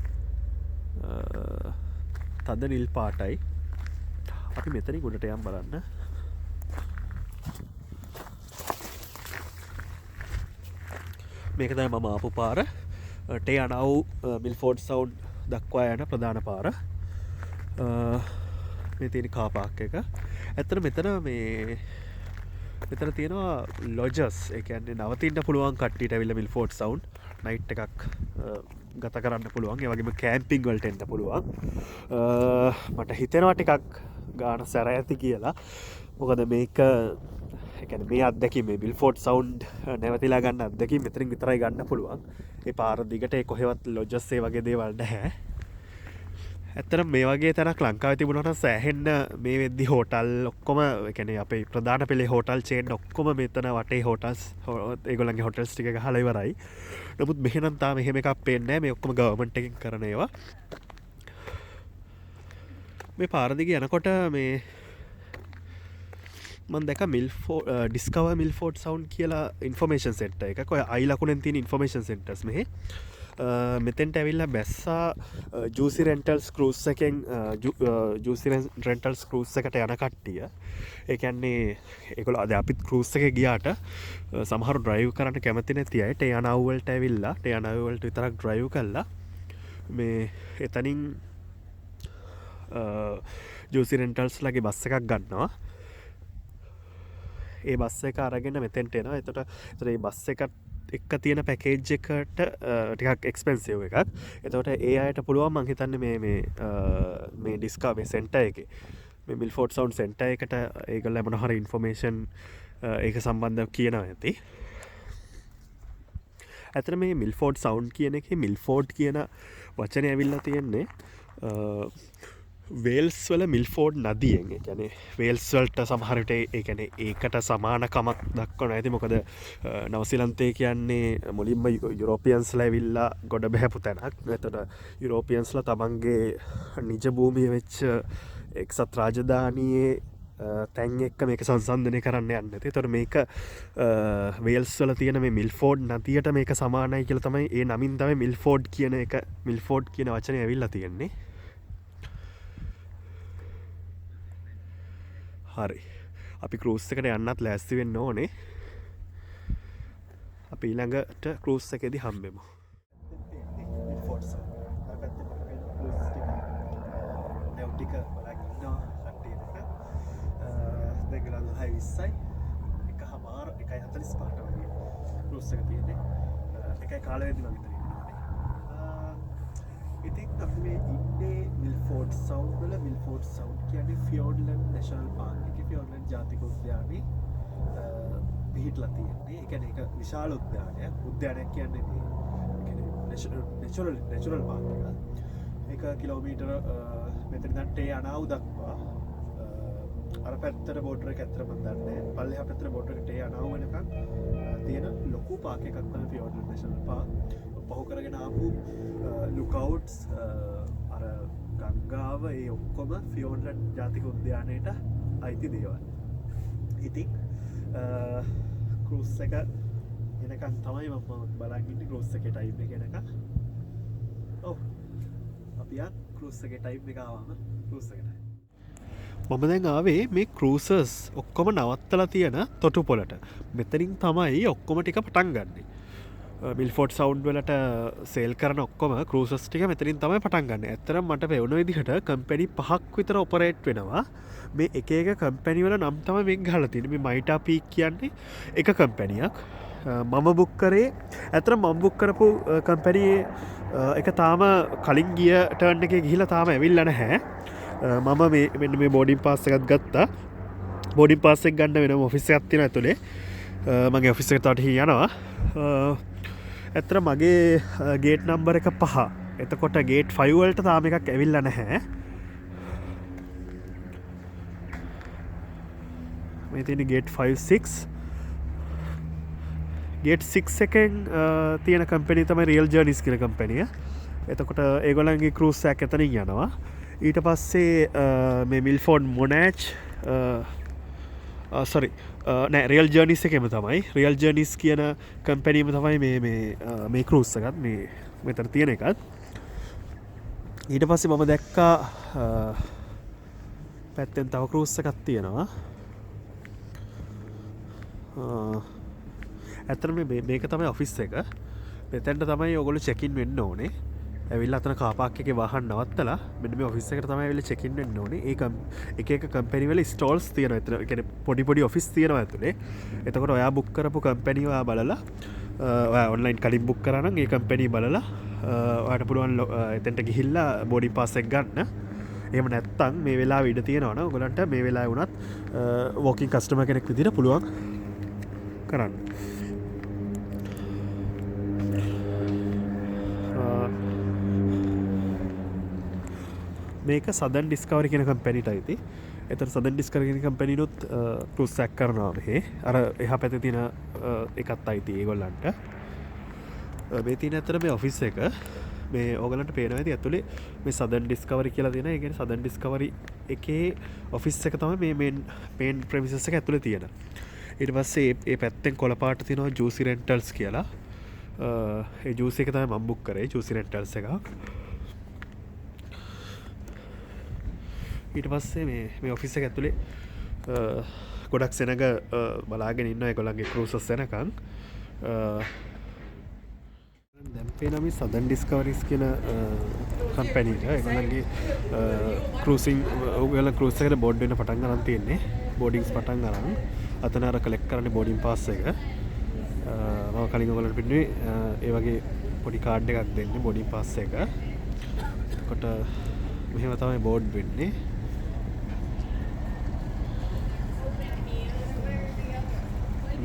තද නිල් පාටයි අපි මෙතනින් උඩට යම් බලන්න මේක තමයි මම ආපු පාර ටේ අනව් මිල්ෆෝඩ් සවුන්ඩ් දක්වා යන ප්‍රධාන පාර මේ තියෙන කා පාක් එක ඇත්තට මෙතන මෙතන තියෙනවා ලොජස් ඒ කියන්නේ නවතින්න පුළුවන් කට්ටියට ඇවිල්ලා මිල්ෆෝඩ් සවුන්ඩ් නයිට් එකක් ගත කරන්න පුළුවන් ඒ වගේම කැම්පින් වලට එන්න පුළුවන් මට හිතෙනවා ටිකක් ගාන සැර ඇති කියලා මොකද මේක ඒ කියන්නේ මේ අත්දැකීම මේ මිල්ෆෝඩ් සවුන්ඩ් නැවතිලා ගන්න අත්දැකීම මෙතනින් විතරයි ගන්න පුළුවන් ඒ පාර දිගට ඒ කොහෙවත් ලොජස් ඒ වගේ දේවල් නැහැ ඇත්තටම මේ වගේ තැනක් ලංකාවේ තිබුණා නම් සෑහෙන්න මේ වෙද්දි හෝටල් ඔක්කොම ඒ කියන්නේ අපේ ප්‍රධාන පෙළේ හෝටල් චේන් ඔක්කොම මෙතන වටේ හෝටල්ස් ඒගොල්ලන්ගේ හෝටල්ස් ටික ගහලා ඉවරයි. නමුත් මෙහෙනම් තාම එහෙම එකක් පේන්නේ නැහැ. මේ ඔක්කොම ගවර්න්මන්ට් එකෙන් කරන ඒවා. මේ පාර දිගේ යනකොට මේ මම දැක්ක ඩිස්කවර් මිල්ෆෝඩ් සවුන්ඩ් කියලා ඉන්ෆර්මේෂන් සෙන්ටර් එකක්. ඔය අයි ලකුණෙන් තියෙන ඉන්ෆර්මේෂන් සෙන්ටර්ස් මෙහි. මෙතෙන්ට ඇවිල්ලා බැස්සා ජූසි රෙන්ටල්ස් ක්‍රූස් එකෙන් ජූසි රෙන්ටල්ස් ක්‍රූස් එකට යන කට්ටිය ඒ කියන්නේ ඒගොල්ලෝ අද අපිත් ක්‍රූස් එකේ ගියාට සමහර ඩ්‍රයිව් කරන්න කැමති නැති අය ටේ අනව් වලට ඇවිල්ලා ටේ අනව් වලට විතරක් ඩ්‍රයිව් කළා මේ එතනින් ජූසි රෙන්ටල්ස් ලගේ බස් එකක් ගන්නවා ඒ බස් එක අරගෙන මෙතෙන්ට එනවා එතකොට ඒ බස් එකට එක්ක තියෙන පැකේජ් එකට ටිකක් එක්ස්පෙන්සිව් එකක් එතකොට ඒ අයට පුළුවන් මං හිතන්නේ මේ ඩිස්කා මේ සෙන්ටර් එකේ මේ මිල්ෆෝඩ් සවුන්ඩ් සෙන්ටර් එකට ඒගොල්ලෝ මොන හරි ඉන්ෆර්මේෂන් ඒක සම්බන්ධව කියනවා ඇති ඇත්තට මේ මිල්ෆෝඩ් සවුන්ඩ් කියන එකේ මිල්ෆෝඩ් කියන වචනේ ඇවිල්ලා තියෙන්නේ වේල්ස් වල මිල්ෆෝඩ් නදියෙන් ඒ කියන්නේ වේල්ස් වලට සමහර විට ඒ කියන්නේ ඒකට සමානකමක් දක්වන ඇති මොකද නවසීලන්තේ කියන්නේ මුලින්ම යුරෝපියන්ස්ලා ඇවිල්ලා ගොඩ බහැපු තැනක්. එතකොට යුරෝපියන්ස්ලා තමන්ගේ නිජ භූමිය වෙච්ච එක්සත් රාජධානියේ තැන් එක්ක මේක සංසන්දනය කරන්න යන්න ඇති. එතකොට මේක වේල්ස් වල තියෙන මේ මිල්ෆෝඩ් නදියට මේක සමානයි කියලා තමයි ඒ නමින් තමයි මිල්ෆෝඩ් කියන එක මිල්ෆෝඩ් කියන වචනේ ඇවිල්ලා තියෙන්නේ. හරි අපි ක්‍රූස් එකට යන්නත් ලෑස්ති වෙන්න ඕනේ අපි ඊළඟට ක්‍රූස් එකේදී හම්බෙමු ඉතින් අපි මේ ඉන්නේ මිල්ෆෝඩ් සවුන්ඩ් වල මිල්ෆෝඩ් සවුන්ඩ් කියන්නේ ෆියෝඩ්ලන්ඩ් නැෂනල් පාර්ක් එකේ ෆියෝඩ්ලන්ඩ් ජාතික උද්‍යානයේ පිහිටලා තියෙන්නේ. ඒ කියන්නේ ඒක විශාල උද්‍යානයක්. උද්‍යානයක් කියන්නේ මේ නැචරල් පාර්ක් එක. ඒක කිලෝමීටර මෙතන ඉඳන් ටේ අනව් දක්වා අර පැත්තට බෝඩර් එක ඇත්තට මම දන්නේ නැහැ. පල්ලෙහා පැත්තට බෝඩර් එක ටේ අනව් වෙනකන් තියෙන ලොකු පාර්ක් එකක් තමයි ෆියෝඩ්ලන්ඩ් නැෂනල් පාර්ක්. පහු කරගෙන ආපු ලුකවුට්ස් අර ගංගාව ඒ ඔක්කොම ෆියෝඩ්ලන්ඩ් ජාතික උද්‍යානයට අයිති දේවල්. ඉතින් ක්‍රූස් එක එනකන් තමයි මම බලන් ඉන්නේ ක්‍රූස් එකේ ටයිම් එක එනකන්. ඔව් අපි යන් ක්‍රූස් එකේ ටයිම් එක ආවම ක්‍රූස් එකට. මම දැන් ආවේ මේ ක්‍රූසර්ස් ඔක්කොම නවත්තලා තියෙන තොටුපොළට. මෙතනින් තමයි ඔක්කොම ටික පටන් ගන්නේ. මිල්ෆෝඩ් සවුන්ඩ් වලට සේල් කරන ඔක්කොම ක්‍රූසස් ටික මෙතනින් තමයි පටන් ගන්න. ඇත්තටම මට පෙවුන විදිහට කම්පැනි 5ක් විතර ඔපරේට් වෙනවා. මේ එක එක කම්පැනි වල නම් තමයි මේක ගහලා තියෙන්නේ. මේ මයිටා පීක් කියන්නේ එක කම්පැනියක්. මම බුක් කරේ ඇත්තටම මම බුක් කරපු කම්පැනියේ එක තාම කලින් ගිය ටර්න් එකේ ගිහිලා තාම ඇවිල්ලා නැහැ. මම මෙන්න මේ බෝඩින් පාස් එකක් ගත්තා. බෝඩින් පාස් එක ගන්න වෙනම ඔෆිස් එකක් තියෙනවා ඇතුලේ. මගේ ඔෆිස් එකට තවට යනවා. ඇත්තට මගේ ගේට් නම්බර් එක 5 එතකොට ගේට් 5 වලට තාම එකක් ඇවිල්ලා නැහැ. මේ තියෙන ගේට් 5 6 ගේට් 6 එකෙන් තියෙන කම්පැනි තමයි රියල් ජර්නිස් කියන කම්පැනිය. එතකොට ඒගොල්ලන්ගේ ක්‍රූස් එකක් එතනින් යනවා. ඊට පස්සේ මේ මිල්ෆෝඩ් මොනෑච් සොරි නෑ රියල් ජර්නිස් එකම තමයි රියල් ජර්නිස් කියන කම්පැනීම තමයි මේ ක්‍රූස් එකත් මේ මෙතන තියෙන එකත්. ඊට පස්සේ මම දැක්කා පැත්තෙන් තව ක්‍රූස් එකක් තියෙනවා. ඇත්තටම මේක තමයි ඔෆිස් එක. මෙතැන්ට තමයි ඔයගොල්ලෝ චෙක් ඉන් වෙන්න ඕනේ. ඇවිල්ලා අතන කාර් පාක් එකේ වාහන නවත්තලා මෙන්න මේ ඔෆිස් එකට තමයි ඇවිල්ලා චෙක් ඉන් වෙන්න ඕනේ. ඒක එක කම්පැනි වල ස්ටෝල්ස් තියෙනවා. එතන ඒ කියන්නේ පොඩි ඔෆිස් තියෙනවා ඇතුලේ. එතකොට ඔයා බුක් කරපු කම්පැනි ඔයා බලලා ඔයා ඔන්ලයින් කලින් බුක් කරා නම් ඒ කම්පැනි බලලා ඔයාට පුළුවන් එතෙන්ට ගිහිල්ලා බෝඩින් පාස් එක ගන්න. එහෙම නැත්තම් මේ වෙලාවෙ ඉඩ තියෙනවා නම් ඔයගලන්ට මේ වෙලාවේ වුණත් වෝකින් කස්ටමර් කෙනෙක් විදිහට පුළුවන් කරන්න. මේක සදන් ඩිස්කවරි කියන කම්පැනිට අයිති. එතන සදන් ඩිස්කවරි කියන කම්පැනිනුත් ක්‍රූස් එකක් කරනවා මෙහි. අර එහා පැත්තේ තියෙන එකත් අයිති ඒගොල්ලන්ට. මේ තියෙන අතර මේ ඔෆිස් එක මේ ඕගලන්ට පේනවා ඇති ඇතුලේ මේ සදන් ඩිස්කවරි කියලා තියෙන. ඒ කියන්නේ සදන් ඩිස්කවරි එකේ ඔෆිස් එක තමයි මේ මේන් ප්‍රෙමිසස් එක ඇතුලේ තියෙන. ඊට පස්සේ ඒ පැත්තෙන් කොළ පාට තියෙනවා ජූසි රෙන්ටල්ස් කියලා. ඒ ජූසි එක තමයි මම බුක් කරේ ජූසි රෙන්ටල්ස් එකක්. ඊට පස්සේ මේ ඔෆිස් එක ඇතුලේ ගොඩක් සෙනග බලාගෙන ඉන්නවා ඒගොල්ලන්ගේ ක්‍රූසස් එනකන්. දැන් පේනවා මේ සදන් ඩිස්කවරිස් කියන කම්පැනි එක. ඒගොල්ලන්ගේ ක්‍රූසින් ඔයගොල්ලෝ ක්‍රූස් එකට බෝඩ් වෙන්න පටන් ගන්න තියෙන්නේ. බෝඩින්ග්ස් පටන් ගන්න. අතන අර කලෙක්ට් කරන්නේ බෝඩින් පාස් එක. මම කලින් ඔයගොල්ලන්ට පිටුනේ ඒ වගේ පොඩි කාඩ් එකක් දෙන්නේ බෝඩින් පාස් එක. එතකොට මෙහෙම තමයි බෝඩ් වෙන්නේ.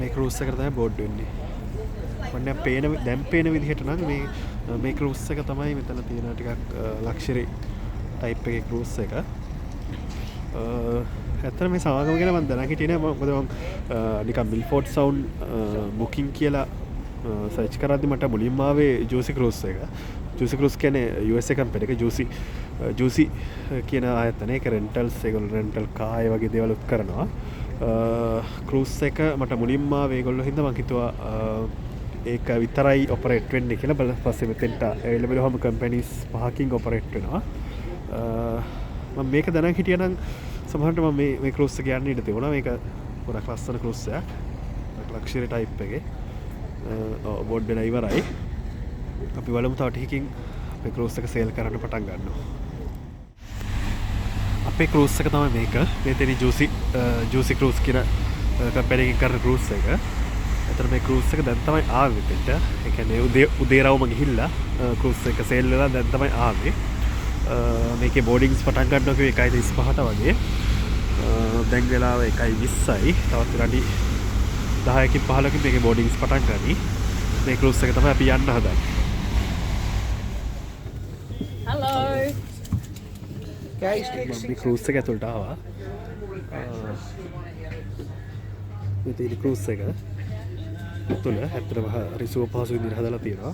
මේ ක්‍රූස් එකට තමයි බෝඩ් වෙන්නේ. මම දැන් පේන විදිහට නම් මේ ක්‍රූස් එක තමයි මෙතන තියෙන ටිකක් ලක්ෂරි ටයිප් එකේ ක්‍රූස් එක. ඇත්තට මේ සමාගම ගැන මම දැනන් හිටියේ නෑ. මොකද මම නිකන් මිල්ෆෝඩ් සවුන්ඩ් බුකින් කියලා සර්ච් කරද්දි මට මුලින්ම ආවේ ජූසි ක්‍රූස් එක. ජූසි ක්‍රූස් කියන්නේ USA කම්පැනි එක. ජූසි කියන ආයතනය. ඒක රෙන්ටල්ස් ඒගොල්ලෝ රෙන්ටල් කාර් ඒ වගේ දේවල් උත් කරනවා. ක්‍රූස් එක මට මුලින්ම ඒගොල්ලෝ හින්දා මං හිතුවා ඒක විතරයි ඔපරේට් වෙන්නේ කියලා. බලලා පස්සේ මෙතෙන්ට ඇවිල්ලා බලුවම කම්පැනිස් 5කින් ඔපරේට් වෙනවා. මම මේක දැනන් හිටියා නම් සමහරවිට මම මේ ක්‍රූස් එක යන්න ඉඩ තිබුණා. මේක ගොඩක් ලස්සන ක්‍රූස් එකක්. ලක්ෂරි ටයිප් එකේ. බෝඩ් වෙලා ඉවරයි. අපි බලමු තව ටිකකින් අපේ ක්‍රූස් එක සේල් කරන්න පටන් ගන්නවා. අපේ ක්‍රූස් එක තමයි මේක. මේ තියෙන ජූසි ක්‍රූස් කියන කම්පැනි එකකින් කරන ක්‍රූස් එක. එතන මේ ක්‍රූස් එක දැන් තමයි ආවේ මෙතෙන්ට. ඒ කියන්නේ උදේරවම ගිහිල්ලා ක්‍රූස් එක සේල් වෙලා දැන් තමයි ආවේ. මේකේ බෝඩින්ග්ස් පටන් ගන්නවා කිව්වේ 1:35ට වගේ. දැන් වෙලාව 1:20යි. තවත් විනාඩි 10කින් 15කින් මේකේ බෝඩින්ග්ස් පටන් ගනි. මේ ක්‍රූස් එක තමයි අපි යන්න හදන්නේ.
Hello.
මේ ක්‍රූස් එක ඇතුළට ආවා. මේ තියෙන ක්‍රූස් එක තුළ ඇත්තටම හරි සුව පහසු විදිහට හදලා තියෙනවා.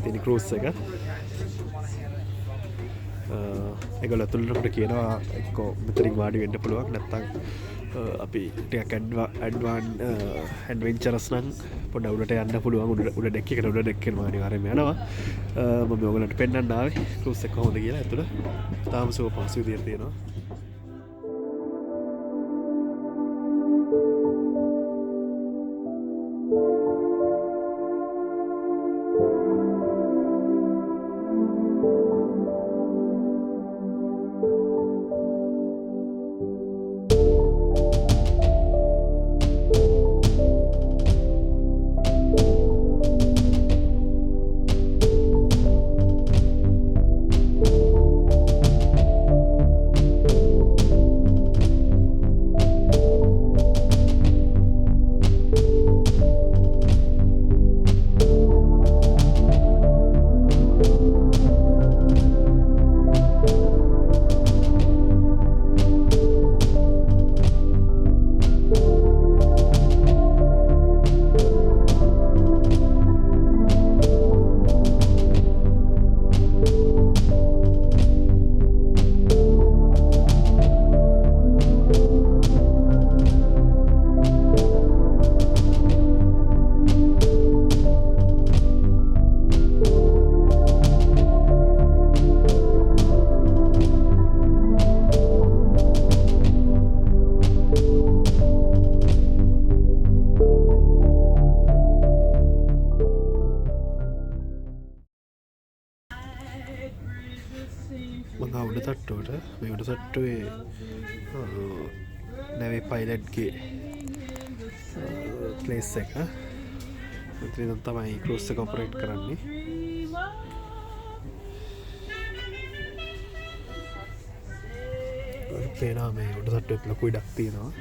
තියෙන ක්‍රූස් එක ඒගොල්ලෝ ඇතුළට කියනවා එක්කෝ මෙතනින් වාඩි වෙන්න පුළුවන්. නැත්නම් අපි ටිකක් ඇඩ්වෙන්චරස් නම් පොඩ උඩට යන්න පුළුවන්. උඩ ඩෙක් එකට උඩ ඩෙක් එකෙන් අනිවාර්යයෙන්ම යනවා. මම ඔයගලන්ට පෙන්නන්න ආවේ ක්‍රූස් එක කොහොමද කියලා. ඇතුළ තාම සුව පහසු විදිහට තියෙනවා. මඟ උඩ තට්ටුවට මේ උඩ තට්ටුවේ නැවේ පයිලට්ගේ ප්ලේස් එක මෙතන තමයි ක්‍රූස් එක ඔපරේට් කරන්නේ. පේනවා මේ උඩ තට්ටුවෙත් ලොකු ඉඩක් තියෙනවා.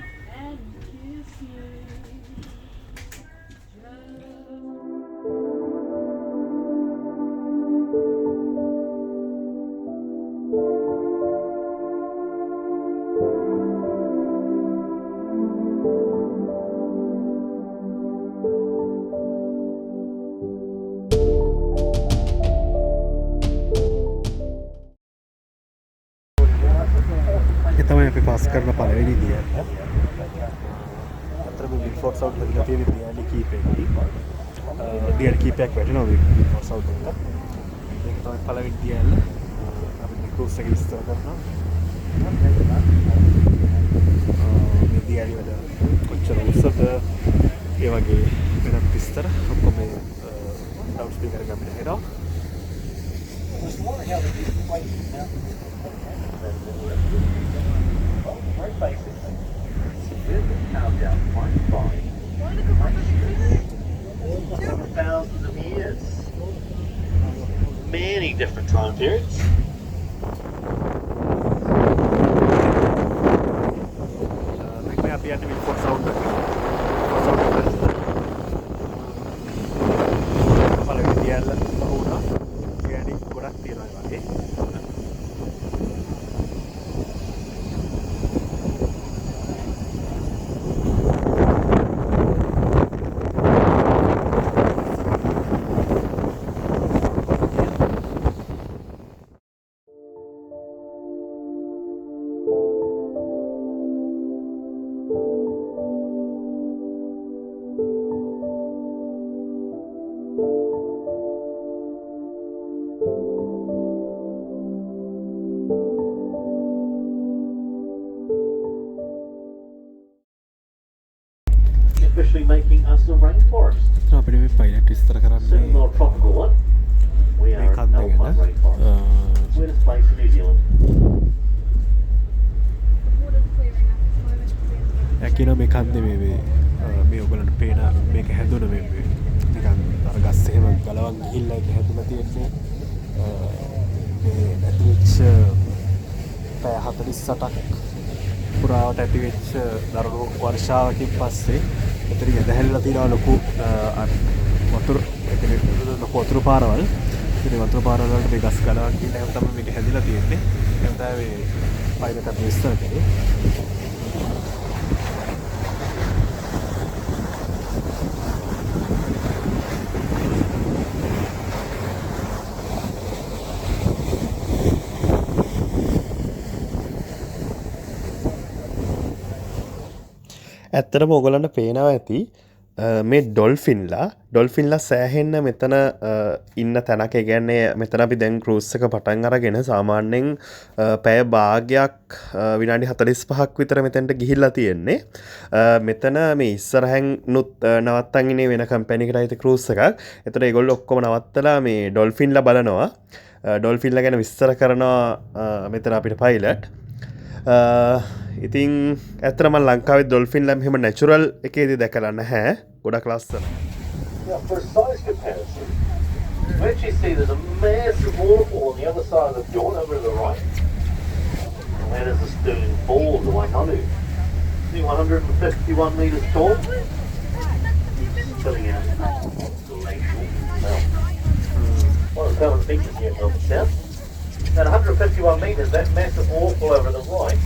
තමයි අපි පාස් කරන පළවෙනි දියල්ල. අතරම මිල්ෆෝඩ් සවුත් හැදිලා තියෙන දියලි කීපයකදී දියලි කීපයක් වැටෙනවා මේ මිල්ෆෝඩ් සවුත් එකට. මේක තමයි පළවෙනි දියල්ල. අපි ක්‍රූස් එක විස්තර කරනවා. මේ දියලි වල කොච්චර උස්සද ඒ වගේ වෙනත් විස්තර ඔක්කොම මේ ලවුඩ් ස්පීකර් එකෙන් අපිට හෙනවා.
Basically, here's the countdown point five. Thousands of years, many different time periods.
Like මේ අපි යන්නේ මිල්ෆෝඩ් සවුන්ඩ් එකට. පළවෙනි දියල්ල වුණා. කියන්නේ ගොඩක් තියෙනවා වගේ.
Officially making us a rainforest.
අපිට මේ පයිලට් විස්තර
Certainly
කරන්නේ
not a tropical one. We
මේ
are an
කන්ද
alpine
ගැන.
rainforest. Weirdest place in New Zealand.
ඇකින මේ කන්දේ මේ ඔයගලන්ට පේන මේක හැදුන මේ නිකන් අර ගස් එහෙම ගලවන් ගිහිල්ලා ඒක හැදුලා තියෙන්නේ මේ ඇතිවෙච්ච පැය 48ක් පුරාවට ඇතිවෙච්ච දරුණු වර්ෂාවකින් පස්සේ එතන යදහැල්ලා තියෙනවා ලොකු වතුර ලොකු වතුර පාරවල්. ඉතින් වතුර පාරවල් වලට මේ ගස් ගලවන් ගිහිල්ලා එහෙම තමයි මේක හැදිලා තියෙන්නේ. එහෙම තමයි මේ පයිලට් එක විස්තර කරේ.
ඇත්තටම ඔයගලන්ට පේනවා ඇති මේ ඩොල්ෆින්ලා සෑහෙන්න මෙතන ඉන්න තැනක ගැන්නේ මෙතන අපි දැන් ක්‍රූස් එක පටන් අරගෙන සාමාන්‍යයෙන් පැය භාගයක් විනාඩි 45ක් විතර මෙතනට ගිහිල්ලා තියෙන්නේ. මෙතන මේ ඉස්සරහෙන් නුත් නවත්තන් ඉන්නේ වෙන කම්පැනි එකකට අයිති ක්‍රූස් එකක්. ඒතර ඒගොල්ලෝ ඔක්කොම නවත්තලා මේ ඩොල්ෆින්ලා බලනවා. ඩොල්ෆින්ලා ගැන විස්තර කරනවා මෙතන අපිට පයිලට්. ඉතින් ඇතරම ලංකාවේ ඩොල්ෆින් ලම් හෙම නැචුරල් එකේදී දැකලා නැහැ. ගොඩක් ලස්සන.
Yeah, for a size comparison, you actually see there's a massive waterfall on the other side of the fjord over to the right. And that is the Stirling Falls of Waikato. See, 151 metres tall. Spilling out glacial melt. One of the common features here in Melbourne South. At 151 metres, that massive waterfall over to the right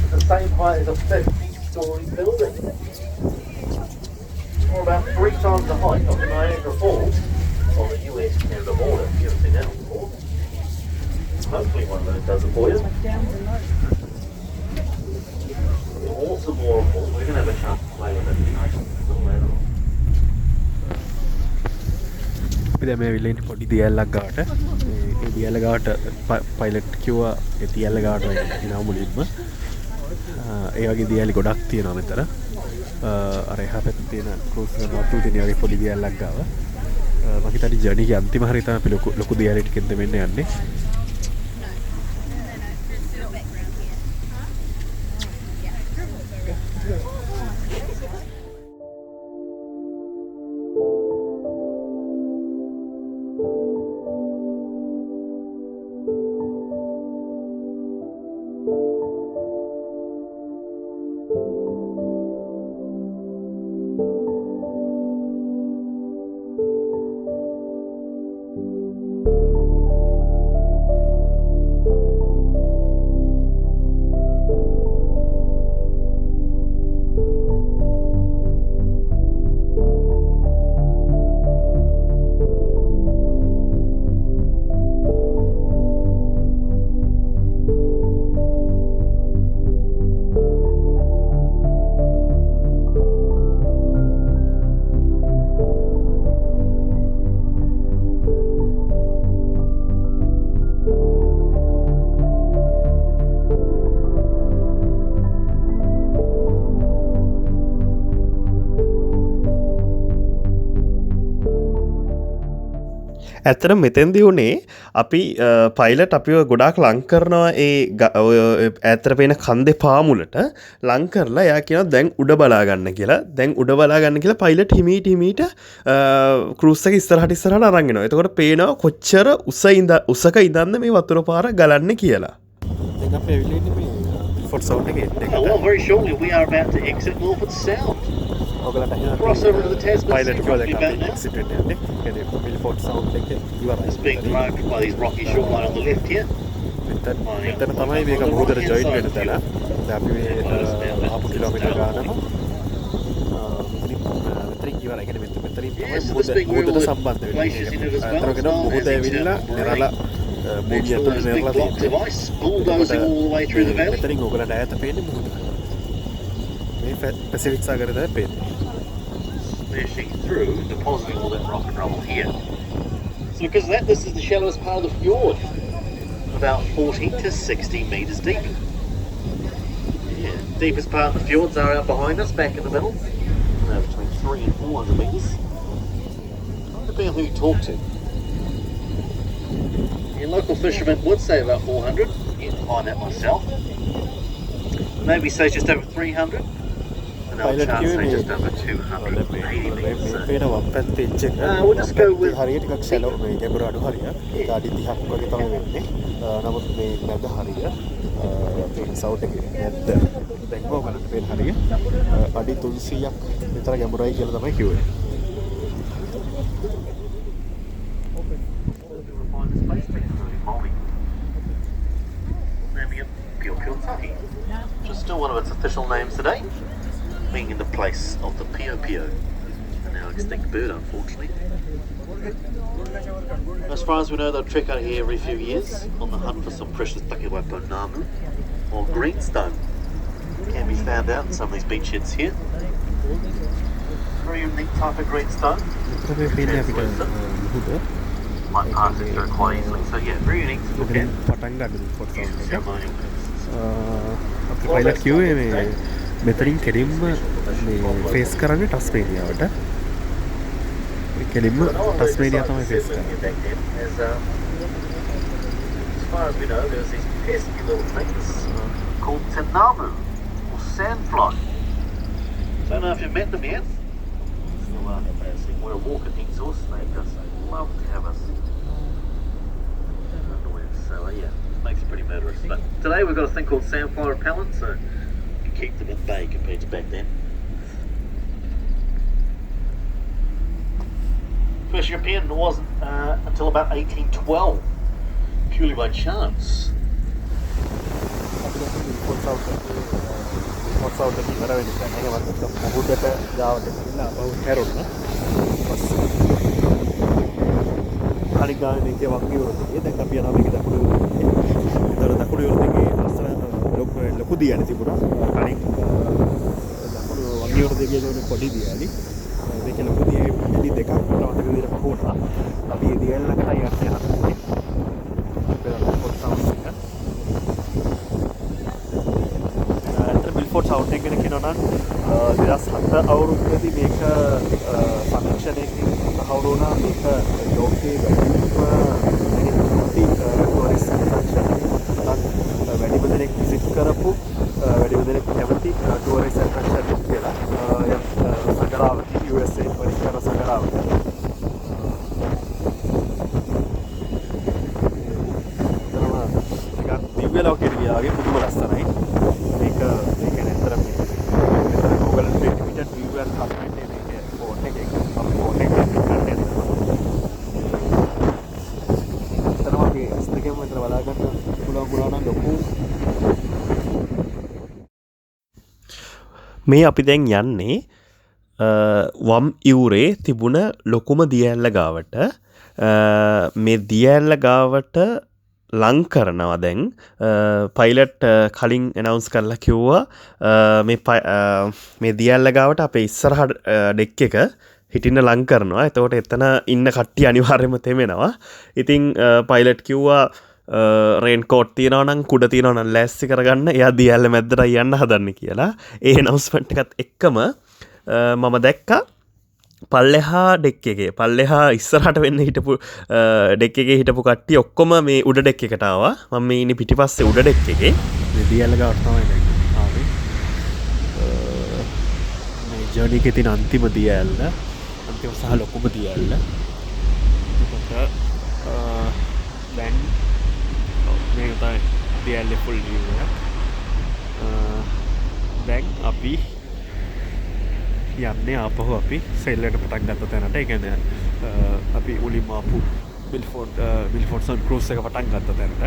is the same height as a 50-storey building. Or about 3 times the height of the Niagara Falls on the US-Canada border. If you've ever seen that before. Hopefully one of those does it for you. Awesome waterfall. We're going to have a chance to play with it a little later on.
අපි දැන් මේ විලෙන් පොඩි දියල්ලක් ගාවට ඒ දියල්ල ගාවට පයිලට් කිව්වා ඒ දියල්ල ගාවට එනවා මුලින්ම ඒ වගේ දියලි ගොඩක් තියෙනවා මෙතන අර එහා පැත්තේ තියෙන ක්‍රූස් එක නවත්තු තියෙන වගේ පොඩි දියල්ලක් ගාව මම හිතන්නේ ජර්නි එකේ අන්තිම හරිය තමයි අපි ලොකු දියලි ටිකෙන් දෙන්න යන්නේ
ඇත්තට මෙතෙන්දී උනේ අපි පයිලට් අපිව ගොඩාක් ලං කරනවා ඒ ඇත්තට පේන කන්දේ පාමුලට ලං කරලා එයා කියනවා දැන් උඩ බලා ගන්න කියලා. දැන් උඩ බලා ගන්න කියලා පයිලට් හිමීට ක්‍රූස් එක ඉස්සරහට අරන් එනවා. එතකොට පේනවා කොච්චර උසක ඉඳන්ද මේ වතුර පාර ගලන්නේ කියලා.
දැන් අපි ඇවිල්ලා ඉන්නේ මේ Milford Sound එකේ end එකට.
Well, very shortly we are about to exit Milford Sound.
ඔයගලට
Cross over to the Tasman
pilot
Sea
කිව්වා
property
දැන්
about
අපි
now.
exit වෙන්න යන්නේ. කියන්නේ Milford Sound එකේ ඉවරයි.
It's being broken by these rocky shoreline on the left here.
මෙතන තමයි මේක මුහුදට ජොයින් වෙන තැන. දැන් අපි මේ ආපු කිලෝමීටර් ගානම මෙතනින් ඉවරයි. කියන්නේ මෙතනින් තමයි
Yeah, so this big
මුහුදට
wheel
සම්බන්ධ
with glaciers in it as well.
අතරගෙන මුහුද ඇවිල්ලා නිරලා
Next to those big blocks of ice, bulldozing all the way through the valley.
මෙතනින් ඔයගලට ඈත පේන්නේ මුහුද. මේ පැසිෆික් සාගරය තමයි පේන්නේ.
Smashing through, depositing all that rock and rubble here. So because of that, this is the shallowest part of the fjord. About 40 to 60 metres deep. Yeah, deepest part of the fjords are out behind us, back in the middle. Between 300 and 400 metres. Depending on who you talk to. Yeah, local fishermen would say about 400. Yeah, find that myself. Maybe say just over 300. And they'll chance say just over 280 metres. So,
පේන වම් පැත්තේ එච් එක
we'll just go with-
හරිය ටිකක් shallow මේ ගැඹුරු අඩු හරිය ඒක අඩි 30ක් වගේ තමයි වෙන්නේ නමුත් මේ මැද හරිය මේ සවුත් එකේ මැද දැන් කොහොමද පේන හරිය අඩි 300ක් විතර ගැඹුරයි කියලා තමයි කිව්වේ
Which is still one of its official names today, being in the place of the Pio Pio, a now extinct bird, unfortunately. As far as we know, they'll trek out here every few years on the hunt for some precious Takiwapo Namu or greenstone. Can be found out in some of these beachheads here. Very unique type of greenstone.
මේ පේන්නේ අපිට මුහුද
Might pass it through quite easily. So yeah, very unique to look at.
පටන් ගන්න ෆොට් සවුන්ඩ් එක
Ceremonial purposes.
අපි පයිලට් කිව්වේ මේ මෙතනින් කෙලින්ම මේ ෆේස් කරන්නේ ටස්මේනියාවට මේ කෙලින්ම ටස්මේනියා තමයි ෆේස් කරන්නේ
As far as we know, there's these pesky little things called Tanamu or sandfly. Don't know if you've met them yet. Still we're a walking exhaust. They just love to have us. So yeah, makes it pretty murderous. But today we've got a thing called sandfly repellent, so you can keep them at bay compared to back then. First European wasn't until about 1812, purely by chance.
ෆොට් sound එක ඉවර වෙන්න දැන් ඒක වත්තට මුහුදට ගාවට ගිහිල්ලා අපව හැරුණා කලින් ගානේ මේකේ වගේ වරදේ දැන් අපි යනවා මේක දකුණු යුරෝපයේ ඒතර දකුණු යුරෝපයේ ලස්සන ලොකු දියන්නේ තිබුණා කලින් දකුණු වගේ වරදේ කියන්නේ පොඩි දියලි මේකේ ලොකු දියලි දෙකක් මට මතක විදිහට පහුණා අපි ඒ දියල් ළඟට යන්නේ හරිනේ ෆොට් සවුන්ඩ් එක මිල්ෆෝඩ් සවුන්ඩ් එක ගැන කියනවා නම් 2007 අවුරුද්දේදී මේක සමීක්ෂණයකින් තහවුරු වුණා මේක ලෝකයේ වැඩිම දෙනෙක් විසිට් කරපු වැඩිම දෙනෙක් කැමති ටුවරිස්ට් ඇට්‍රැක්ෂන් කියලා සගරාවති USA වලින් කරන සගරාවති ටිකක් දිව්‍ය ලෝකෙට ගියා වගේ පුදුම ලස්සනයි මේක කියන්නේ අතර මේ Google Limited view and comment මේක ෆෝන් එකේ අපි ෆෝන් එකේ ගන්න යනවා වගේ ස්ටේකම් විතර බලා ගන්න පුළුවන් වුණා නම් ලොකු
මේ අපි දැන් යන්නේ වම් ඉවුරේ තිබුණ ලොකුම දියඇල්ල ගාවට මේ දියඇල්ල ගාවට ලං කරනවා දැන් පයිලට් කලින් එනවුන්ස් කරලා කිව්වා මේ දියඇල්ල ගාවට අපේ ඉස්සරහ ඩෙක් එක හිටින්න ලං කරනවා එතකොට එතන ඉන්න කට්ටිය අනිවාර්යයෙන්ම තෙමෙනවා ඉතින් පයිලට් කිව්වා රේන් කෝට් තියෙනවා නම් කුඩ තියෙනවා නම් ලෑස්ති කරගන්න එයා දියඇල්ල මැද්දට යන්න හදන්නේ කියලා ඒ එනවුස්මන්ට් එකත් එක්කම මම දැක්කා පල්ලෙහා ඩෙක් එකේ පල්ලෙහා ඉස්සරහට වෙන්න හිටපු ඩෙක් එකේ හිටපු කට්ටිය ඔක්කොම මේ උඩ ඩෙක් එකටාවා මම මේ ඉන්නේ පිටිපස්සේ උඩ ඩෙක් එකේ
දියල්ල ගවර්තමයි ආවේ මේ ජර්නි එකේ තියෙන අන්තිම දියල්ල අන්තිම සහ ලොකුම දියල්ල එතකොට දැන් මේක තමයි දියල්ලේ ෆුල් view එක දැන් අපි යන්නේ ආපහු අපි සෙල්ලට පටන් ගත්ත තැනට ඒ කියන්නේ අපි උලින්ම ආපු මිල්ෆෝඩ් සවුන්ඩ් ක්‍රූස් එක පටන් ගත්ත තැනට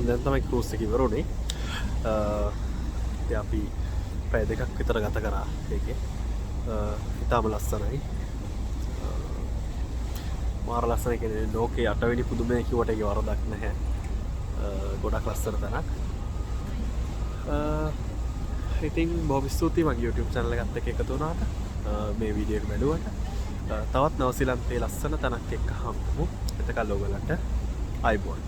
දැන් තමයි ක්‍රූස් එක ඉවරුනේ. ඉතින් අපි පැය දෙකක් විතර ගත කරා ඒකේ. ඉතාම ලස්සනයි. මාර ලස්සනයි කියන්නේ ලෝකේ 8 වෙනි පුදුමය කිව්වට ඒකේ වරදක් නැහැ. ගොඩක් ලස්සන තැනක්. ඉතින් බොහොම ස්තුතියි මගේ YouTube channel එකත් එක්ක එකතු වුණාට මේ වීඩියෝ එක බැලුවට. තවත් නවසීලන්තේ ලස්සන තැනක් එක්ක හම්බුමු. එතකල් ඔයගලන්ට ආයිබෝන්.